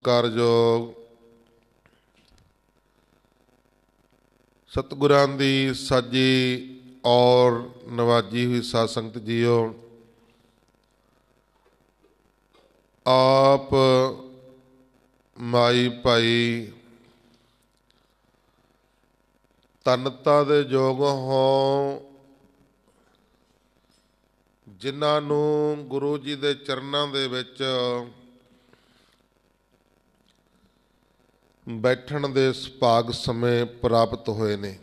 ਕਾਰਜੋਗ ਸਤਿਗੁਰਾਂ ਦੀ ਸਾਜੀ ਔਰ ਨਵਾਜੀ ਹੋਈ ਸਾਧ ਸੰਗਤ ਜੀਓ, ਆਪ ਮਾਈ ਭਾਈ ਤਨਤਾ ਦੇ ਯੋਗ ਹੋ, ਜਿਨ੍ਹਾਂ ਨੂੰ ਗੁਰੂ ਜੀ ਦੇ ਚਰਨਾਂ ਦੇ ਵਿੱਚ ਬੈਠਣ ਦੇ ਸੁਭਾਗ ਸਮੇਂ ਪ੍ਰਾਪਤ ਹੋਏ ਨੇ।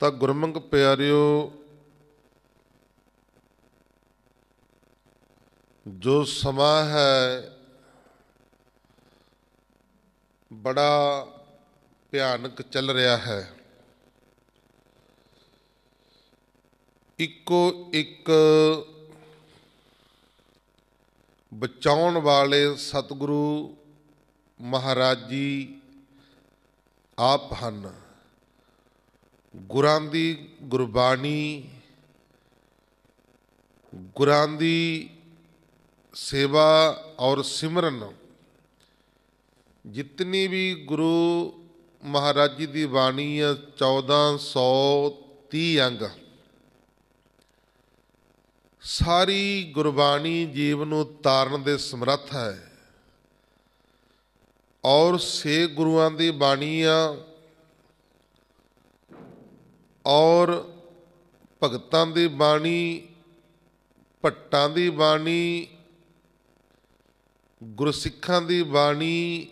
ਤਾਂ ਗੁਰਮੁਖ ਪਿਆਰਿਓ, ਜੋ ਸਮਾਂ ਹੈ ਬੜਾ ਭਿਆਨਕ ਚੱਲ ਰਿਹਾ ਹੈ। ਇੱਕੋ ਇੱਕ ਬਚਾਉਣ ਵਾਲੇ ਸਤਿਗੁਰੂ ਮਹਾਰਾਜ ਜੀ ਆਪ ਹਨ। ਗੁਰਾਂ ਦੀ ਗੁਰਬਾਣੀ, ਗੁਰਾਂ ਦੀ ਸੇਵਾ ਔਰ ਸਿਮਰਨ, ਜਿਤਨੀ ਵੀ ਗੁਰੂ ਮਹਾਰਾਜ ਜੀ ਦੀ ਬਾਣੀ ਹੈ 1430 ਅੰਗ, ਸਾਰੀ ਗੁਰਬਾਣੀ ਜੀਵ ਨੂੰ ਤਾਰਨ ਦੇ ਸਮਰੱਥ ਹੈ। ਔਰ 6 ਗੁਰੂਆਂ ਦੀ ਬਾਣੀ ਆ ਔਰ ਭਗਤਾਂ ਦੀ ਬਾਣੀ, ਭੱਟਾਂ ਦੀ ਬਾਣੀ, ਗੁਰਸਿੱਖਾਂ ਦੀ ਬਾਣੀ।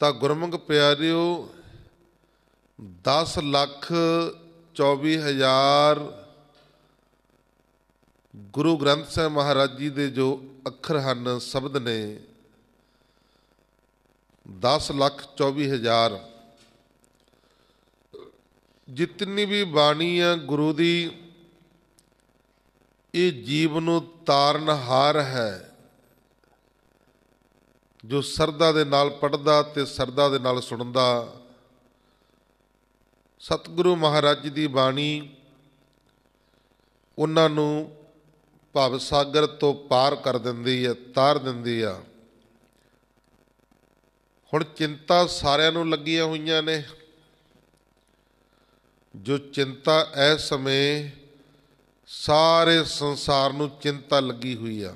ਤਾਂ ਗੁਰਮੁਖ ਪਿਆਰਿਓ, 10,24,000 ਗੁਰੂ ਗ੍ਰੰਥ ਸਾਹਿਬ ਮਹਾਰਾਜ ਜੀ ਦੇ ਜੋ ਅੱਖਰ ਹਨ, ਸ਼ਬਦ ਨੇ 10,24,000। ਜਿਤਨੀ ਵੀ ਬਾਣੀ ਆ ਗੁਰੂ ਦੀ, ਇਹ ਜੀਵ ਨੂੰ ਤਾਰਨਹਾਰ ਹੈ। ਜੋ ਸਰਦਾ ਦੇ ਨਾਲ ਪੜ੍ਹਦਾ ਤੇ ਸਰਦਾ ਦੇ ਨਾਲ ਸੁਣਦਾ, ਸਤਿਗੁਰੂ ਮਹਾਰਾਜ ਜੀ ਦੀ ਬਾਣੀ ਉਹਨਾਂ ਨੂੰ ਭਵ ਸਾਗਰ ਤੋਂ ਪਾਰ ਕਰ ਦਿੰਦੀ ਹੈ, ਤਾਰ ਦਿੰਦੀ ਆ। ਹੁਣ ਚਿੰਤਾ ਸਾਰਿਆਂ ਨੂੰ ਲੱਗੀਆਂ ਹੋਈਆਂ ਨੇ। ਜੋ ਚਿੰਤਾ ਇਸ ਸਮੇਂ ਸਾਰੇ ਸੰਸਾਰ ਨੂੰ ਚਿੰਤਾ ਲੱਗੀ ਹੋਈ ਆ।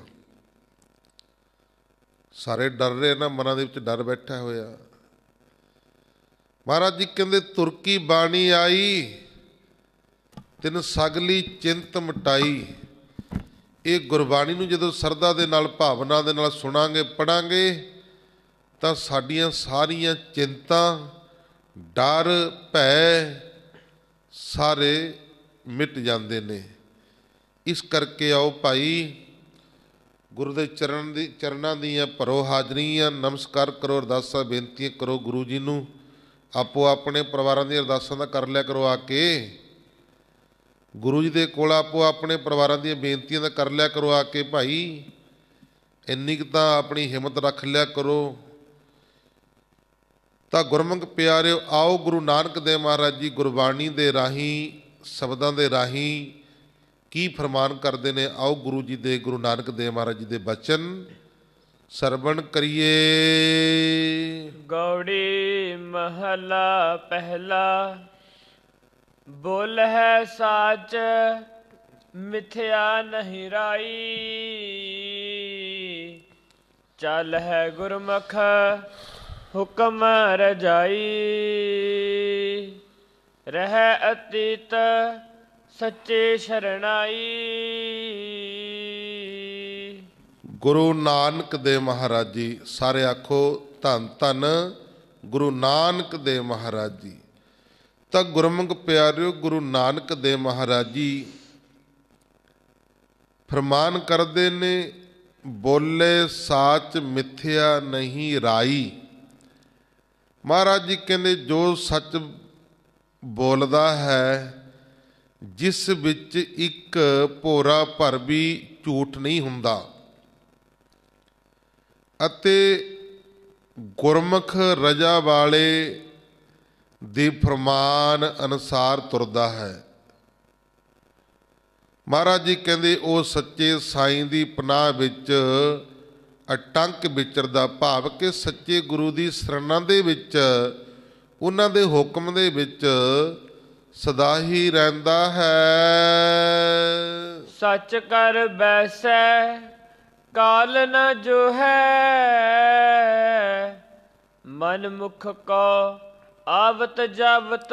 ਸਾਰੇ ਡਰ ਰਹੇ ਨਾ, ਮਨਾਂ ਦੇ ਵਿੱਚ ਡਰ ਬੈਠਾ ਹੋਇਆ। ਮਹਾਰਾਜ ਜੀ ਕਹਿੰਦੇ, ਤੁਰਕੀ ਬਾਣੀ ਆਈ ਤਿਨ ਸਗਲੀ ਚਿੰਤ ਮਿਟਾਈ। ਇਹ ਗੁਰਬਾਣੀ ਨੂੰ ਜਦੋਂ ਸਰਦਾ ਦੇ ਨਾਲ, ਭਾਵਨਾ ਦੇ ਨਾਲ ਸੁਣਾਂਗੇ, ਪੜ੍ਹਾਂਗੇ, ਤਾਂ ਸਾਡੀਆਂ ਸਾਰੀਆਂ ਚਿੰਤਾ, ਡਰ, ਭੈ ਸਾਰੇ ਮਿਟ ਜਾਂਦੇ ਨੇ। ਇਸ ਕਰਕੇ ਆਓ ਭਾਈ, ਗੁਰੂ ਦੇ ਚਰਨਾਂ ਦੀਆਂ ਭਰੋ ਹਾਜ਼ਰੀਆਂ, ਨਮਸਕਾਰ ਕਰੋ, ਅਰਦਾਸਾਂ ਬੇਨਤੀਆਂ ਕਰੋ। ਗੁਰੂ ਜੀ ਨੂੰ ਆਪੋ ਆਪਣੇ ਪਰਿਵਾਰਾਂ ਦੀਆਂ ਅਰਦਾਸਾਂ ਦਾ ਕਰ ਲਿਆ ਕਰੋ। ਆ ਕੇ ਗੁਰੂ ਜੀ ਦੇ ਕੋਲ ਆਪੋ ਆਪਣੇ ਪਰਿਵਾਰਾਂ ਦੀਆਂ ਬੇਨਤੀਆਂ ਦਾ ਕਰ ਲਿਆ ਕਰੋ। ਆ ਕੇ ਭਾਈ ਇੰਨੀ ਕੁ ਤਾਂ ਆਪਣੀ ਹਿੰਮਤ ਰੱਖ ਲਿਆ ਕਰੋ। ਤਾਂ ਗੁਰਮੁਖ ਪਿਆਰਿਓ, ਆਓ ਗੁਰੂ ਨਾਨਕ ਦੇਵ ਮਹਾਰਾਜ ਜੀ ਗੁਰਬਾਣੀ ਦੇ ਰਾਹੀਂ, ਸ਼ਬਦਾਂ ਦੇ ਰਾਹੀਂ ਕੀ ਫਰਮਾਨ ਕਰਦੇ ਨੇ। ਆਓ ਗੁਰੂ ਜੀ ਦੇ, ਗੁਰੂ ਨਾਨਕ ਦੇਵ ਮਹਾਰਾਜ ਜੀ ਦੇ ਬਚਨ ਸਰਵਣ ਕਰੀਏ। ਗੌੜੀ ਮਹਲਾ ਪਹਿਲਾ। ਬੋਲ ਹੈ ਸਾਚ ਮਿਥਿਆ ਨਹੀਂ ਰਾਈ, ਚੱਲ ਹੈ ਗੁਰਮੁਖ ਹੁਕਮ ਰਜਾਈ। ਰਹਿ ਅਤੀਤ ਸੱਚੇ ਸ਼ਰਣਾਈ। ਗੁਰੂ ਨਾਨਕ ਦੇਵ ਮਹਾਰਾਜ ਜੀ, ਸਾਰੇ ਆਖੋ ਧੰਨ ਧੰਨ ਗੁਰੂ ਨਾਨਕ ਦੇਵ ਮਹਾਰਾਜ ਜੀ। ਤਾਂ ਗੁਰਮੁਖ ਪਿਆਰਿਓ, ਗੁਰੂ ਨਾਨਕ ਦੇਵ ਮਹਾਰਾਜ ਜੀ ਫਰਮਾਨ ਕਰਦੇ ਨੇ, ਬੋਲੇ ਸਾਚ ਮਿਥਿਆ ਨਹੀਂ ਰਾਈ। ਮਹਾਰਾਜ ਜੀ ਕਹਿੰਦੇ, ਜੋ ਸੱਚ ਬੋਲਦਾ ਹੈ, ਜਿਸ ਵਿੱਚ ਇੱਕ ਭੋਰਾ ਭਰ ਵੀ ਝੂਠ ਨਹੀਂ ਹੁੰਦਾ, ਅਤੇ ਗੁਰਮੁਖ ਰਜਾ ਵਾਲੇ ਦੇ ਫਰਮਾਨ ਅਨੁਸਾਰ ਤੁਰਦਾ ਹੈ। ਮਹਾਰਾਜ ਜੀ ਕਹਿੰਦੇ ਉਹ ਸੱਚੇ ਸਾਈਂ ਦੀ ਪਨਾਹ ਵਿੱਚ ਅਟੰਕ ਵਿਚਰਦਾ, ਭਾਵ ਕਿ ਸੱਚੇ ਗੁਰੂ ਦੀ ਸ਼ਰਨਾਂ ਦੇ ਵਿੱਚ, ਉਹਨਾਂ ਦੇ ਹੁਕਮ ਦੇ ਵਿੱਚ ਸਦਾ ਹੀ ਰਹਿੰਦਾ ਹੈ। ਸੱਚ ਕਰ ਬੈਸੈ ਕਾਲ ਨ ਜੋ ਹੈ, ਮਨ ਮੁਖ ਕੋ ਆਵਤ ਜਾਵਤ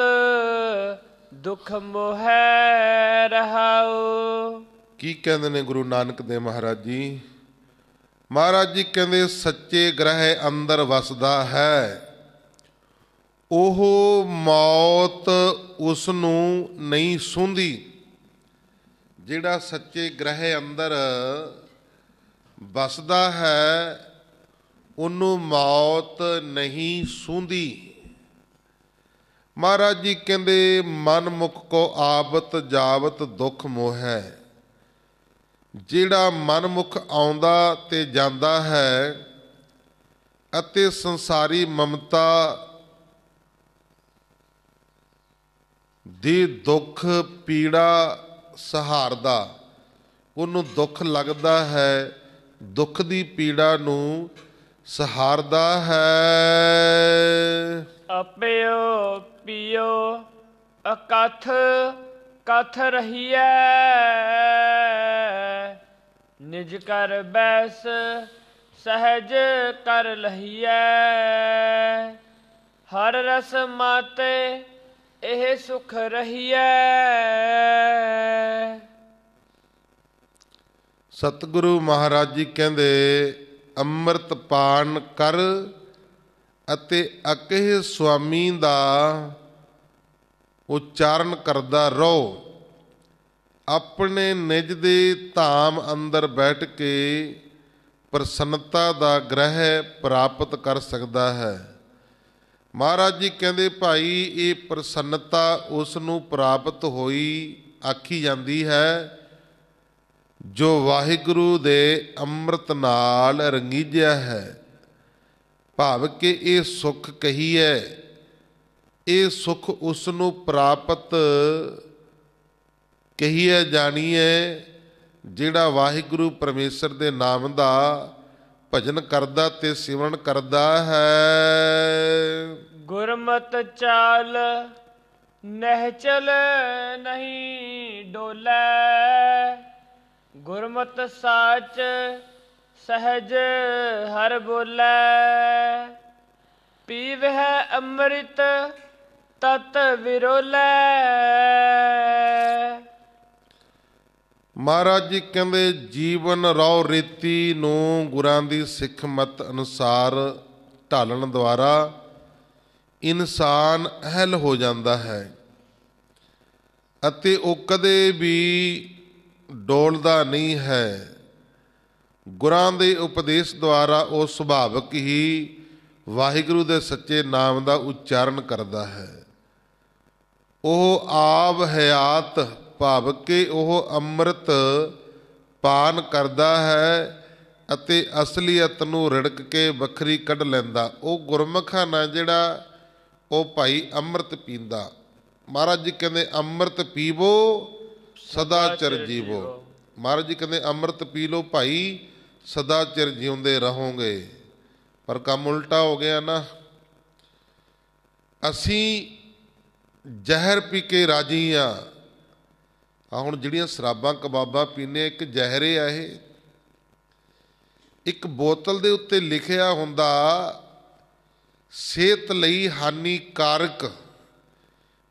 ਦੁਖ ਮੋਹੈ ਰਹਾਉ। ਕੀ ਕਹਿੰਦੇ ਨੇ ਗੁਰੂ ਨਾਨਕ ਦੇਵ ਮਹਾਰਾਜ ਜੀ? ਮਹਾਰਾਜ ਜੀ ਕਹਿੰਦੇ ਸੱਚੇ ਗ੍ਰਹਿ ਅੰਦਰ ਵਸਦਾ ਹੈ, ਉਹ ਮੌਤ ਉਸ ਨੂੰ ਨਹੀਂ ਸੂੰਹਦੀ। ਜਿਹੜਾ ਸੱਚੇ ਗ੍ਰਹਿ ਅੰਦਰ ਵਸਦਾ ਹੈ ਉਹਨੂੰ ਮੌਤ ਨਹੀਂ ਸੂੰਹਦੀ। ਮਹਾਰਾਜ ਜੀ ਕਹਿੰਦੇ ਮਨ ਮੁਖ ਕੋ ਆਵਤ ਜਾਵਤ ਦੁੱਖ ਮੋਹੈ। ਜਿਹੜਾ ਮਨਮੁਖ ਆਉਂਦਾ ਤੇ ਜਾਂਦਾ ਹੈ ਅਤੇ ਸੰਸਾਰੀ ਮਮਤਾ ਦੀ ਦੁੱਖ ਪੀੜਾ ਸਹਾਰਦਾ, ਉਹਨੂੰ ਦੁੱਖ ਲੱਗਦਾ ਹੈ, ਦੁੱਖ ਦੀ ਪੀੜਾ ਨੂੰ ਸਹਾਰਦਾ ਹੈ। ਆਪਿਓ ਪੀਓ ਅਕਥ ਕਥ ਰਹੀਐ, ਨਿਜ ਕਰ ਬੈਸ ਸਹਿਜ ਕਰ ਲਹੀਐ। ਹਰ ਰਸ ਮਾਤੇ ਇਹ ਸੁਖ ਰਹੀਐ। ਸਤਿਗੁਰੂ ਮਹਾਰਾਜ ਜੀ ਕਹਿੰਦੇ ਅੰਮ੍ਰਿਤ ਪਾਨ ਕਰ ਅਤੇ ਅਕਹਿ ਸੁਆਮੀ ਦਾ ਉਚਾਰਨ ਕਰਦਾ ਰਹੋ। ਆਪਣੇ ਨਿਜ ਦੇ ਧਾਮ ਅੰਦਰ ਬੈਠ ਕੇ ਪ੍ਰਸੰਨਤਾ ਦਾ ਗ੍ਰਹਿ ਪ੍ਰਾਪਤ ਕਰ ਸਕਦਾ ਹੈ। ਮਹਾਰਾਜ ਜੀ ਕਹਿੰਦੇ ਭਾਈ ਇਹ ਪ੍ਰਸੰਨਤਾ ਉਸ ਨੂੰ ਪ੍ਰਾਪਤ ਹੋਈ ਆਖੀ ਜਾਂਦੀ ਹੈ ਜੋ ਵਾਹਿਗੁਰੂ ਦੇ ਅੰਮ੍ਰਿਤ ਨਾਲ ਰੰਗੀਜਿਆ ਹੈ। ਭਾਵ ਕਿ ਇਹ ਸੁੱਖ ਕਹੀਏ, ਇਹ ਸੁੱਖ ਉਸ ਨੂੰ ਪ੍ਰਾਪਤ ਕਹੀਏ ਜਾਣੀਏ ਜਿਹੜਾ ਵਾਹਿਗੁਰੂ ਪਰਮੇਸ਼ਰ ਦੇ ਨਾਮ ਦਾ ਭਜਨ ਕਰਦਾ ਤੇ ਸਿਮਰਨ ਕਰਦਾ ਹੈ। ਗੁਰਮਤਿ ਚਾਲ ਨਹਿਚਲ ਨਹੀਂ ਡੋਲੇ, ਗੁਰਮਤਿ ਸਾਚ ਸਹਿਜ ਹਰ ਬੋਲੇ। ਪੀਵਹਿ ਅੰਮ੍ਰਿਤ ਤਤ ਵਿਰੋਲੇ। ਮਹਾਰਾਜ ਜੀ ਕਹਿੰਦੇ ਜੀਵਨ ਰੌ ਰੀਤੀ ਨੂੰ ਗੁਰਾਂ ਦੀ ਸਿੱਖ ਮਤ ਅਨੁਸਾਰ ਢਾਲਣ ਦੁਆਰਾ ਇਨਸਾਨ ਅਹਲ ਹੋ ਜਾਂਦਾ ਹੈ ਅਤੇ ਉਹ ਕਦੇ ਵੀ ਡੋਲਦਾ ਨਹੀਂ ਹੈ। ਗੁਰਾਂ ਦੇ ਉਪਦੇਸ਼ ਦੁਆਰਾ ਉਹ ਸੁਭਾਵਿਕ ਹੀ ਵਾਹਿਗੁਰੂ ਦੇ ਸੱਚੇ ਨਾਮ ਦਾ ਉਚਾਰਨ ਕਰਦਾ ਹੈ। ਉਹ ਆਪ ਹਯਾਤ ਭਾਵ ਕਿ ਉਹ ਅੰਮ੍ਰਿਤ ਪਾਨ ਕਰਦਾ ਹੈ ਅਤੇ ਅਸਲੀਅਤ ਨੂੰ ਰਿੜਕ ਕੇ ਵੱਖਰੀ ਕੱਢ ਲੈਂਦਾ। ਉਹ ਗੁਰਮੁਖਾਂ ਨਾਲ ਜਿਹੜਾ ਉਹ ਭਾਈ ਅੰਮ੍ਰਿਤ ਪੀਂਦਾ। ਮਹਾਰਾਜ ਜੀ ਕਹਿੰਦੇ ਅੰਮ੍ਰਿਤ ਪੀਵੋ ਸਦਾ ਚਿਰ ਜੀਵੋ। ਮਹਾਰਾਜ ਜੀ ਕਹਿੰਦੇ ਅੰਮ੍ਰਿਤ ਪੀ ਲਓ ਭਾਈ ਸਦਾ ਚਿਰ ਜਿਉਂਦੇ ਰਹੋਗੇ। ਪਰ ਕੰਮ ਉਲਟਾ ਹੋ ਗਿਆ ਨਾ। ਅਸੀਂ ਜ਼ਹਿਰ ਪੀ ਕੇ ਰਾਜੀ ਆ। ਹੁਣ ਜਿਹੜੀਆਂ ਸ਼ਰਾਬਾਂ ਕਬਾਬਾਂ ਪੀਂਦੇ ਇੱਕ ਜ਼ਹਿਰੇ ਆ। ਇਹ ਇੱਕ ਬੋਤਲ ਦੇ ਉੱਤੇ ਲਿਖਿਆ ਹੁੰਦਾ ਸਿਹਤ ਲਈ ਹਾਨੀਕਾਰਕ,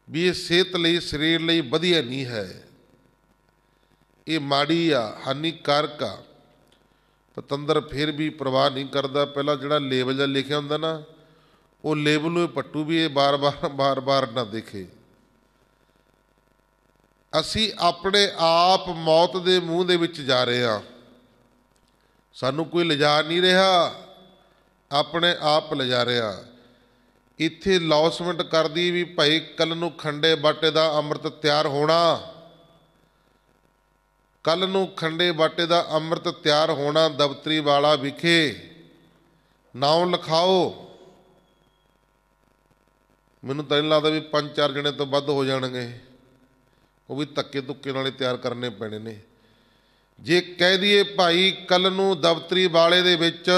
ਵੀ ਇਹ ਸਿਹਤ ਲਈ ਸਰੀਰ ਲਈ ਵਧੀਆ ਨਹੀਂ ਹੈ, ਇਹ ਮਾੜੀ ਆ, ਹਾਨੀਕਾਰਕ ਆ। ਪਤੰਦਰ ਫਿਰ ਵੀ ਪ੍ਰਵਾਹ ਨਹੀਂ ਕਰਦਾ। ਪਹਿਲਾਂ ਜਿਹੜਾ ਲੇਬਲ ਜਿਹਾ ਲਿਖਿਆ ਹੁੰਦਾ ਨਾ ਉਹ ਲੇਬਲ ਨੂੰ ਪੱਟੂ ਵੀ ਇਹ ਬਾਰ-ਬਾਰ ਨਾ ਦੇਖੇ। ਅਸੀਂ ਆਪਣੇ ਆਪ ਮੌਤ ਦੇ ਮੂੰਹ ਦੇ ਵਿੱਚ ਜਾ ਰਹੇ ਹਾਂ। ਸਾਨੂੰ ਕੋਈ ਲਿਜਾ ਨਹੀਂ ਰਿਹਾ, ਆਪਣੇ ਆਪ ਲਿਜਾ ਰਿਹਾ। ਇੱਥੇ ਲੌਸਮੈਂਟ ਕਰਦੀ ਵੀ ਭਾਈ ਕੱਲ ਨੂੰ ਖੰਡੇ ਬਾਟੇ ਦਾ ਅੰਮ੍ਰਿਤ ਤਿਆਰ ਹੋਣਾ, ਕੱਲ ਨੂੰ ਖੰਡੇ ਬਾਟੇ ਦਾ ਅੰਮ੍ਰਿਤ ਤਿਆਰ ਹੋਣਾ। ਦਫ਼ਤਰੀ ਵਾਲਾ ਵਿਖੇ ਨਾਮ ਲਿਖਾਓ। ਮੈਨੂੰ ਤਾਂ ਨਹੀਂ ਲੱਗਦਾ ਵੀ 5-4 ਜਣੇ ਤੋਂ ਵੱਧ ਹੋ ਜਾਣਗੇ। ਉਹ ਵੀ ਧੱਕੇ ਧੁੱਕੇ ਨਾਲੇ ਤਿਆਰ ਕਰਨੇ ਪੈਣੇ ਨੇ। ਜੇ ਕਹਿ ਦਈਏ ਭਾਈ ਕੱਲ੍ਹ ਨੂੰ ਦਫ਼ਤਰੀ ਵਾਲੇ ਦੇ ਵਿੱਚ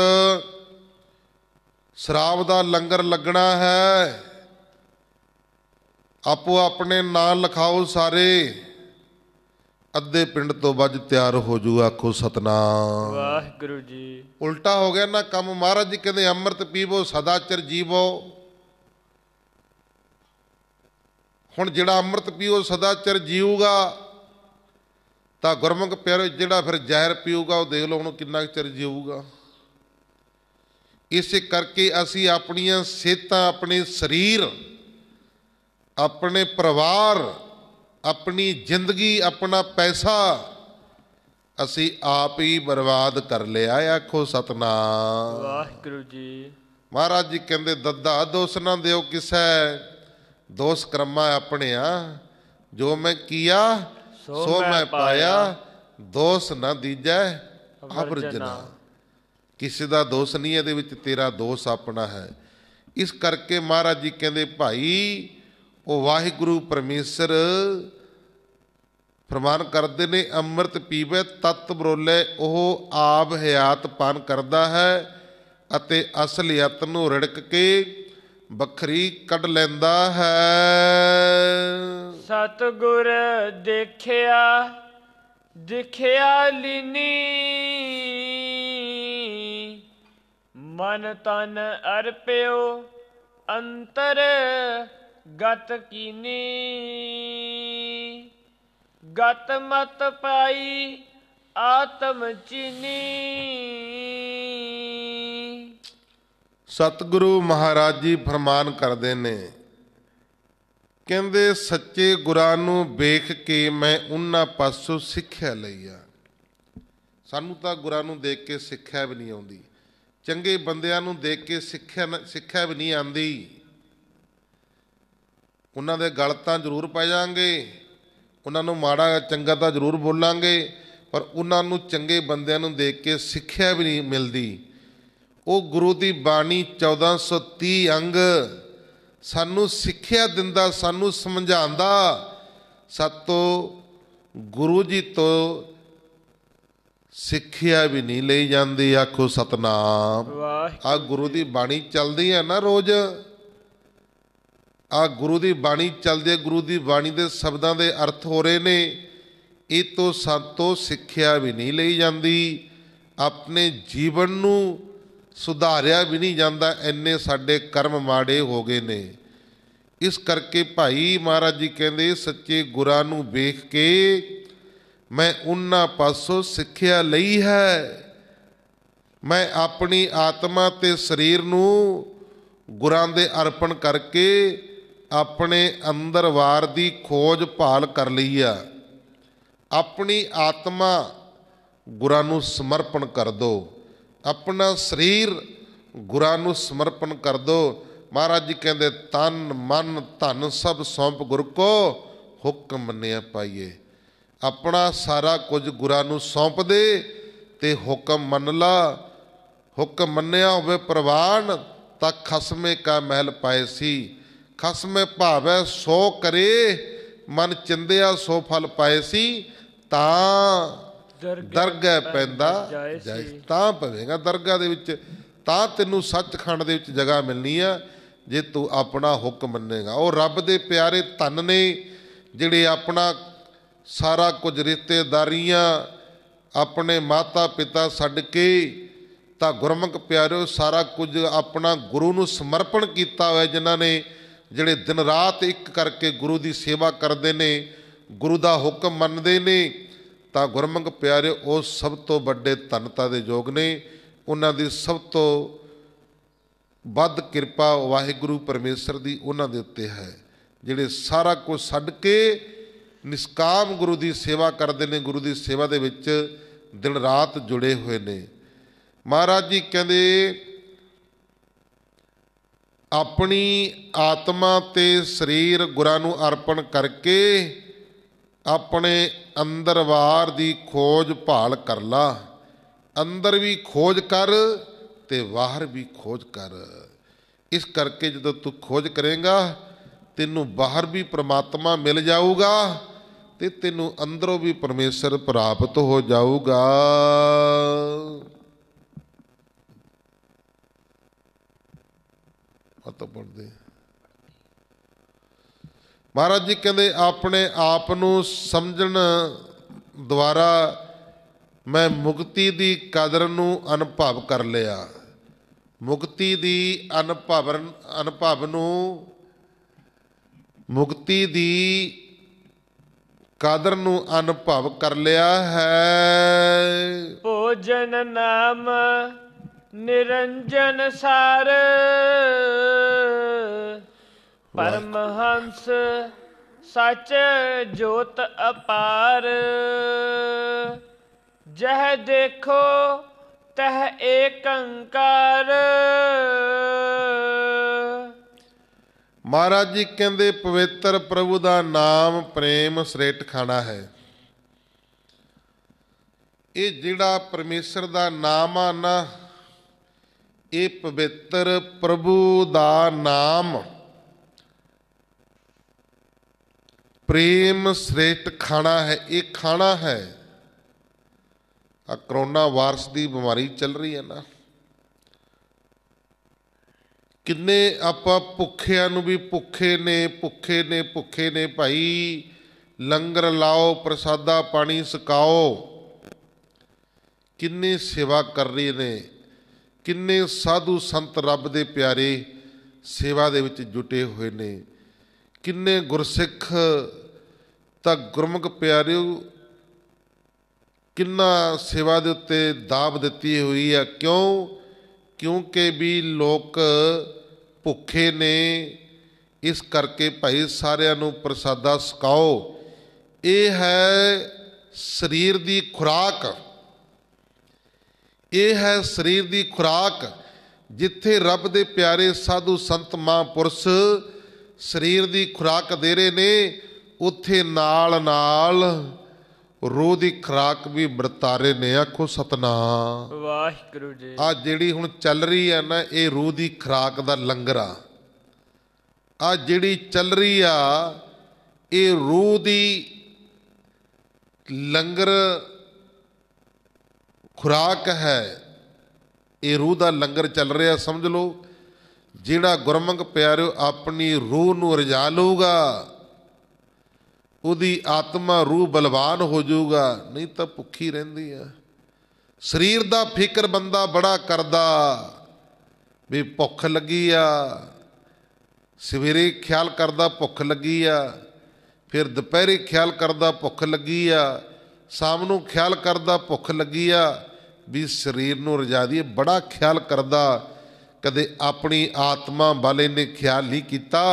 ਸ਼ਰਾਬ ਦਾ ਲੰਗਰ ਲੱਗਣਾ ਹੈ, ਆਪੋ ਆਪਣੇ ਨਾਂ ਲਿਖਾਓ ਸਾਰੇ, ਅੱਧੇ ਪਿੰਡ ਤੋਂ ਵੱਜ ਤਿਆਰ ਹੋ ਜੂ। ਆਖੋ ਸਤਨਾਮ ਵਾਹਿਗੁਰੂ ਜੀ। ਉਲਟਾ ਹੋ ਗਿਆ ਨਾ ਕੰਮ। ਮਹਾਰਾਜ ਜੀ ਕਹਿੰਦੇ ਅੰਮ੍ਰਿਤ ਪੀਵੋ ਸਦਾ ਚਿਰ ਜੀਵੋ। ਹੁਣ ਜਿਹੜਾ ਅੰਮ੍ਰਿਤ ਪੀਓ ਸਦਾ ਚਿਰ ਜੀਊਗਾ ਤਾਂ ਗੁਰਮੁਖ ਪਿਆਰੇ ਜਿਹੜਾ ਫਿਰ ਜ਼ਹਿਰ ਪੀਊਗਾ ਉਹ ਦੇਖ ਲਓ ਉਹਨੂੰ ਕਿੰਨਾ ਚਿਰ ਜੀਊਗਾ। ਇਸੇ ਕਰਕੇ ਅਸੀਂ ਆਪਣੀਆਂ ਸਿਹਤਾਂ, ਆਪਣੇ ਸਰੀਰ, ਆਪਣੇ ਪਰਿਵਾਰ, ਆਪਣੀ ਜ਼ਿੰਦਗੀ, ਆਪਣਾ ਪੈਸਾ ਅਸੀਂ ਆਪ ਹੀ ਬਰਬਾਦ ਕਰ ਲਿਆ। ਆਖੋ ਸਤਨਾਮ ਵਾਹਿਗੁਰੂ ਜੀ। ਮਹਾਰਾਜ ਜੀ ਕਹਿੰਦੇ ਦੱਦਾ ਦੋਸ ਨਾ ਦਿਓ ਕਿਸੈ, ਦੋਸ ਕਰਮਾ ਆਪਣਿਆ, ਜੋ ਮੈਂ ਕੀਆ ਸੋ ਮੈਂ ਪਾਇਆ, ਦੋਸ ਨਾ ਦੀਜੈ ਅਵਰਜਨਾ। ਕਿਸੇ ਦਾ ਦੋਸ਼ ਨਹੀਂ, ਇਹਦੇ ਵਿੱਚ ਤੇਰਾ ਦੋਸ਼ ਆਪਣਾ ਹੈ। ਇਸ ਕਰਕੇ ਮਹਾਰਾਜ ਜੀ ਕਹਿੰਦੇ ਭਾਈ ਉਹ ਵਾਹਿਗੁਰੂ ਪਰਮੇਸ਼ਰ ਫਰਮਾਨ ਕਰਦੇ ਨੇ ਅੰਮ੍ਰਿਤ ਪੀਵੇ ਤਤ ਬਰੋਲੇ, ਉਹ ਆਪ ਹਯਾਤ ਪਾਨ ਕਰਦਾ ਹੈ ਅਤੇ ਅਸਲੀਅਤ ਨੂੰ ਰਿੜਕ ਕੇ ਵੱਖਰੀ ਕੱਢ ਲੈਂਦਾ ਹੈ। ਸਤਿਗੁਰ ਦੇਖਿਆ ਦਿਖਿਆ ਲੀਨੀ, ਮਨ ਤਨ ਅਰਪਿਓ ਅੰਤਰ ਗਤ ਕੀਨੀ, ਗਤ ਮਤ ਪਾਈ ਆਤਮ ਚੀਨੀ। ਸਤਿਗੁਰੂ ਮਹਾਰਾਜ ਜੀ ਫਰਮਾਨ ਕਰਦੇ ਨੇ, ਕਹਿੰਦੇ ਸੱਚੇ ਗੁਰਾਂ ਨੂੰ ਵੇਖ ਕੇ ਮੈਂ ਉਹਨਾਂ ਪਾਸੋਂ ਸਿੱਖਿਆ ਲਈ ਆ। ਸਾਨੂੰ ਤਾਂ ਗੁਰਾਂ ਨੂੰ ਦੇਖ ਕੇ ਸਿੱਖਿਆ ਵੀ ਨਹੀਂ ਆਉਂਦੀ, ਚੰਗੇ ਬੰਦਿਆਂ ਨੂੰ ਦੇਖ ਕੇ ਸਿੱਖਿਆ ਵੀ ਨਹੀਂ ਆਉਂਦੀ। ਉਹਨਾਂ ਦੇ ਗਲ ਤਾਂ ਜ਼ਰੂਰ ਪੈ ਜਾਵਾਂਗੇ, ਉਹਨਾਂ ਨੂੰ ਮਾੜਾ ਚੰਗਾ ਤਾਂ ਜ਼ਰੂਰ ਬੋਲਾਂਗੇ, ਪਰ ਉਹਨਾਂ ਨੂੰ ਚੰਗੇ ਬੰਦਿਆਂ ਨੂੰ ਦੇਖ ਕੇ ਸਿੱਖਿਆ ਵੀ ਨਹੀਂ ਮਿਲਦੀ। ਉਹ ਗੁਰੂ ਦੀ ਬਾਣੀ 1430 ਅੰਗ ਸਾਨੂੰ ਸਿੱਖਿਆ ਦਿੰਦਾ, ਸਾਨੂੰ ਸਮਝਾਉਂਦਾ। ਸਾਤੋਂ ਗੁਰੂ ਜੀ ਤੋਂ ਸਿੱਖਿਆ ਵੀ ਨਹੀਂ ਲਈ ਜਾਂਦੀ। ਆਖੋ ਸਤਨਾਮ। ਆ ਗੁਰੂ ਦੀ ਬਾਣੀ ਚੱਲਦੀ ਹੈ ਨਾ ਰੋਜ਼, ਆ ਗੁਰੂ ਦੀ ਬਾਣੀ ਚੱਲਦੀ ਹੈ, ਗੁਰੂ ਦੀ ਬਾਣੀ ਦੇ ਸ਼ਬਦਾਂ ਦੇ ਅਰਥ ਹੋ ਰਹੇ ਨੇ। ਇਹ ਤੋਂ ਸਾਤੋਂ ਸਿੱਖਿਆ ਵੀ ਨਹੀਂ ਲਈ ਜਾਂਦੀ, ਆਪਣੇ ਜੀਵਨ ਨੂੰ ਸੁਧਾਰਿਆ ਵੀ ਨਹੀਂ ਜਾਂਦਾ, ਇੰਨੇ ਸਾਡੇ ਕਰਮ ਮਾੜੇ ਹੋ ਗਏ ਨੇ। ਇਸ ਕਰਕੇ ਭਾਈ ਮਹਾਰਾਜ ਜੀ ਕਹਿੰਦੇ ਸੱਚੇ ਗੁਰਾਂ ਨੂੰ ਵੇਖ ਕੇ ਮੈਂ ਉਹਨਾਂ ਪਾਸੋਂ ਸਿੱਖਿਆ ਲਈ ਹੈ। ਮੈਂ ਆਪਣੀ ਆਤਮਾ ਤੇ ਸਰੀਰ ਨੂੰ ਗੁਰਾਂ ਦੇ ਅਰਪਣ ਕਰਕੇ ਆਪਣੇ ਅੰਦਰ ਵਾਰ ਦੀ ਖੋਜ ਭਾਲ ਕਰ ਲਈ ਆ। ਆਪਣੀ ਆਤਮਾ ਗੁਰਾਂ ਨੂੰ ਸਮਰਪਣ ਕਰ ਦਿਓ, ਆਪਣਾ ਸਰੀਰ ਗੁਰਾਂ ਨੂੰ ਸਮਰਪਣ ਕਰ ਦਿਓ। ਮਹਾਰਾਜ ਜੀ ਕਹਿੰਦੇ ਤਨ ਮਨ ਧਨ ਸਭ ਸੌਂਪ ਗੁਰ ਕੋ, ਹੁਕਮ ਮੰਨਿਆ ਪਾਈਏ। ਆਪਣਾ ਸਾਰਾ ਕੁਝ ਗੁਰਾਂ ਨੂੰ ਸੌਂਪ ਦੇ ਤੇ ਹੁਕਮ ਮੰਨ ਲਾ। ਹੁਕਮ ਮੰਨਿਆ ਹੋਵੇ ਪ੍ਰਵਾਨ ਤਾਂ ਖਸਮੇ ਕਾ ਮਹਿਲ ਪਾਏ ਸੀ। ਖਸਮੇ ਭਾਵੈ ਸੋ ਕਰੇ, ਮਨ ਚਿੰਦਿਆ ਸੋ ਫਲ ਪਾਏ ਸੀ। ਤਾਂ ਦਰਗਾਹ ਪੈਂਦਾ ਜਾਇ, ਤਾਂ ਪਵੇਗਾ ਦਰਗਾਹ ਦੇ ਵਿੱਚ, ਤਾਂ ਤੈਨੂੰ ਸੱਚਖੰਡ ਦੇ ਵਿੱਚ ਜਗ੍ਹਾ ਮਿਲਣੀ ਆ ਜੇ ਤੂੰ ਆਪਣਾ ਹੁਕਮ ਮੰਨੇਗਾ। ਉਹ ਰੱਬ ਦੇ ਪਿਆਰੇ ਧਨ ਨੇ ਜਿਹੜੇ ਆਪਣਾ ਸਾਰਾ ਕੁਝ ਰਿਸ਼ਤੇਦਾਰੀਆਂ, ਆਪਣੇ ਮਾਤਾ ਪਿਤਾ ਛੱਡ ਕੇ ਤਾਂ ਗੁਰਮੁਖ ਪਿਆਰਿਓ ਸਾਰਾ ਕੁਝ ਆਪਣਾ ਗੁਰੂ ਨੂੰ ਸਮਰਪਣ ਕੀਤਾ ਹੋਇਆ, ਜਿਨ੍ਹਾਂ ਨੇ ਜਿਹੜੇ ਦਿਨ ਰਾਤ ਇੱਕ ਕਰਕੇ ਗੁਰੂ ਦੀ ਸੇਵਾ ਕਰਦੇ ਨੇ, ਗੁਰੂ ਦਾ ਹੁਕਮ ਮੰਨਦੇ ਨੇ, ਤਾਂ ਗੁਰਮੁਖ ਪਿਆਰਿਓ ਉਹ ਸਭ ਤੋਂ ਵੱਡੇ ਧਨਤਾ ਦੇ ਯੋਗ ਨੇ। ਉਹਨਾਂ ਦੀ ਸਭ ਤੋਂ ਵੱਧ ਕਿਰਪਾ ਵਾਹਿਗੁਰੂ ਪਰਮੇਸ਼ਰ ਦੀ ਉਹਨਾਂ ਦੇ ਉੱਤੇ ਹੈ, ਜਿਹੜੇ ਸਾਰਾ ਕੁਝ ਛੱਡ ਕੇ ਨਿਸ਼ਕਾਮ ਗੁਰੂ ਦੀ ਸੇਵਾ ਕਰਦੇ ਨੇ, ਗੁਰੂ ਦੀ ਸੇਵਾ ਦੇ ਵਿੱਚ ਦਿਨ ਰਾਤ ਜੁੜੇ ਹੋਏ ਨੇ। ਮਹਾਰਾਜ ਜੀ ਕਹਿੰਦੇ ਆਪਣੀ ਆਤਮਾ ਤੇ ਸਰੀਰ ਗੁਰਾਂ ਨੂੰ ਅਰਪਣ ਕਰਕੇ ਆਪਣੇ ਅੰਦਰਵਾਰ ਦੀ ਖੋਜ ਭਾਲ ਕਰ ਲਾ। ਅੰਦਰ ਵੀ ਖੋਜ ਕਰ ਤੇ ਬਾਹਰ ਵੀ ਖੋਜ ਕਰ। ਇਸ ਕਰਕੇ ਜਦੋਂ ਤੂੰ ਖੋਜ ਕਰੇਂਗਾ ਤੈਨੂੰ ਬਾਹਰ ਵੀ ਪ੍ਰਮਾਤਮਾ ਮਿਲ ਜਾਊਗਾ ਤੇ ਤੈਨੂੰ ਅੰਦਰੋਂ ਵੀ ਪਰਮੇਸ਼ਰ ਪ੍ਰਾਪਤ ਹੋ ਜਾਊਗਾ। ਪੜਦੇ ਮਹਾਰਾਜ ਜੀ ਕਹਿੰਦੇ ਆਪਣੇ ਆਪ ਨੂੰ ਸਮਝਣ ਦੁਆਰਾ ਮੈਂ ਮੁਕਤੀ ਦੀ ਕਦਰ ਨੂੰ ਅਨੁਭਵ ਕਰ ਲਿਆ। ਮੁਕਤੀ ਦੀ ਅਨੁਭਵ ਨੂੰ, ਮੁਕਤੀ ਦੀ ਕਦਰ ਨੂੰ ਅਨੁਭਵ ਕਰ ਲਿਆ ਹੈ। ਭੋਜਨ ਨਾਮ ਨਿਰੰਜਨ ਸਾਰ, ਪਰਮਹੰਸ ਸੱਚ ਜੋਤ ਅਪਾਰ, ਜਹ ਦੇਖੋ ਤਹ ਏਕੰਕਾਰ। ਮਹਾਰਾਜ ਜੀ ਕਹਿੰਦੇ ਪਵਿੱਤਰ ਪ੍ਰਭੂ ਦਾ ਨਾਮ ਪ੍ਰੇਮ ਸ੍ਰੇਸ਼ਟ ਖਾਣਾ ਹੈ। ਇਹ ਜਿਹੜਾ ਪਰਮੇਸ਼ਰ ਦਾ ਨਾਮ ਆ ਨਾ, ਇਹ ਪਵਿੱਤਰ ਪ੍ਰਭੂ ਦਾ ਨਾਮ ਪ੍ਰੇਮ ਸ੍ਰੇਸ਼ਟ ਖਾਣਾ ਹੈ। ਇਹ ਖਾਣਾ ਹੈ। ਆ ਕਰੋਨਾ ਵਾਇਰਸ ਦੀ ਬਿਮਾਰੀ ਚੱਲ ਰਹੀ ਹੈ ਨਾ, ਕਿੰਨੇ ਆਪਾਂ ਭੁੱਖਿਆਂ ਨੂੰ ਵੀ ਭੁੱਖੇ ਨੇ ਭਾਈ, ਲੰਗਰ ਲਾਓ, ਪ੍ਰਸਾਦਾ ਪਾਣੀ ਛਕਾਓ। ਕਿੰਨੇ ਸੇਵਾ ਕਰ ਰਹੇ ਨੇ, ਕਿੰਨੇ ਸਾਧੂ ਸੰਤ ਰੱਬ ਦੇ ਪਿਆਰੇ ਸੇਵਾ ਦੇ ਵਿੱਚ ਜੁਟੇ ਹੋਏ ਨੇ। ਕਿੰਨੇ ਗੁਰਸਿੱਖ ਤਾਂ ਗੁਰਮੁਖ ਪਿਆਰਿਓ ਕਿੰਨਾ ਸੇਵਾ ਦੇ ਉੱਤੇ ਦਾਬ ਦਿੱਤੀ ਹੋਈ ਆ। ਕਿਉਂਕਿ ਵੀ ਲੋਕ ਭੁੱਖੇ ਨੇ, ਇਸ ਕਰਕੇ ਭਾਈ ਸਾਰਿਆਂ ਨੂੰ ਪ੍ਰਸਾਦਾ ਛਕਾਓ। ਇਹ ਹੈ ਸਰੀਰ ਦੀ ਖੁਰਾਕ, ਇਹ ਹੈ ਸਰੀਰ ਦੀ ਖੁਰਾਕ। ਜਿੱਥੇ ਰੱਬ ਦੇ ਪਿਆਰੇ ਸਾਧੂ ਸੰਤ ਮਹਾਂਪੁਰਸ਼ ਸਰੀਰ ਦੀ ਖੁਰਾਕ ਦੇ ਰਹੇ ਨੇ, ਉੱਥੇ ਨਾਲ ਨਾਲ ਰੂਹ ਦੀ ਖੁਰਾਕ ਵੀ ਵਰਤਾਰੇ ਨੇ। ਆਖੋ ਸਤਨਾਮ ਵਾਹਿਗੁਰੂ ਜੀ। ਆ ਜਿਹੜੀ ਹੁਣ ਚੱਲ ਰਹੀ ਹੈ ਨਾ, ਇਹ ਰੂਹ ਦੀ ਖੁਰਾਕ ਦਾ ਲੰਗਰ ਆ। ਆ ਜਿਹੜੀ ਚੱਲ ਰਹੀ ਆ, ਇਹ ਰੂਹ ਦੀ ਲੰਗਰ ਖੁਰਾਕ ਹੈ। ਇਹ ਰੂਹ ਦਾ ਲੰਗਰ ਚੱਲ ਰਿਹਾ, ਸਮਝ ਲਓ। ਜਿਹੜਾ ਗੁਰਮੁਖ ਪਿਆਰਿਓ ਆਪਣੀ ਰੂਹ ਨੂੰ ਰਜਾ ਲਊਗਾ, ਉਹਦੀ ਆਤਮਾ ਰੂਹ ਬਲਵਾਨ ਹੋ ਜਾਊਗਾ। ਨਹੀਂ ਤਾਂ ਭੁੱਖੀ ਰਹਿੰਦੀ ਆ। ਸਰੀਰ ਦਾ ਫਿਕਰ ਬੰਦਾ ਬੜਾ ਕਰਦਾ ਵੀ ਭੁੱਖ ਲੱਗੀ ਆ, ਸਵੇਰੇ ਖਿਆਲ ਕਰਦਾ ਭੁੱਖ ਲੱਗੀ ਆ, ਫਿਰ ਦੁਪਹਿਰੇ ਖਿਆਲ ਕਰਦਾ ਭੁੱਖ ਲੱਗੀ ਆ, ਸ਼ਾਮ ਨੂੰ ਖਿਆਲ ਕਰਦਾ ਭੁੱਖ ਲੱਗੀ ਆ, ਵੀ ਸਰੀਰ ਨੂੰ ਰਜਾ ਦੀਏ। ਬੜਾ ਖਿਆਲ ਕਰਦਾ। ਕਦੇ ਆਪਣੀ ਆਤਮਾ ਵੱਲ ਇਹਨੇ ਖਿਆਲ ਨਹੀਂ ਕੀਤਾ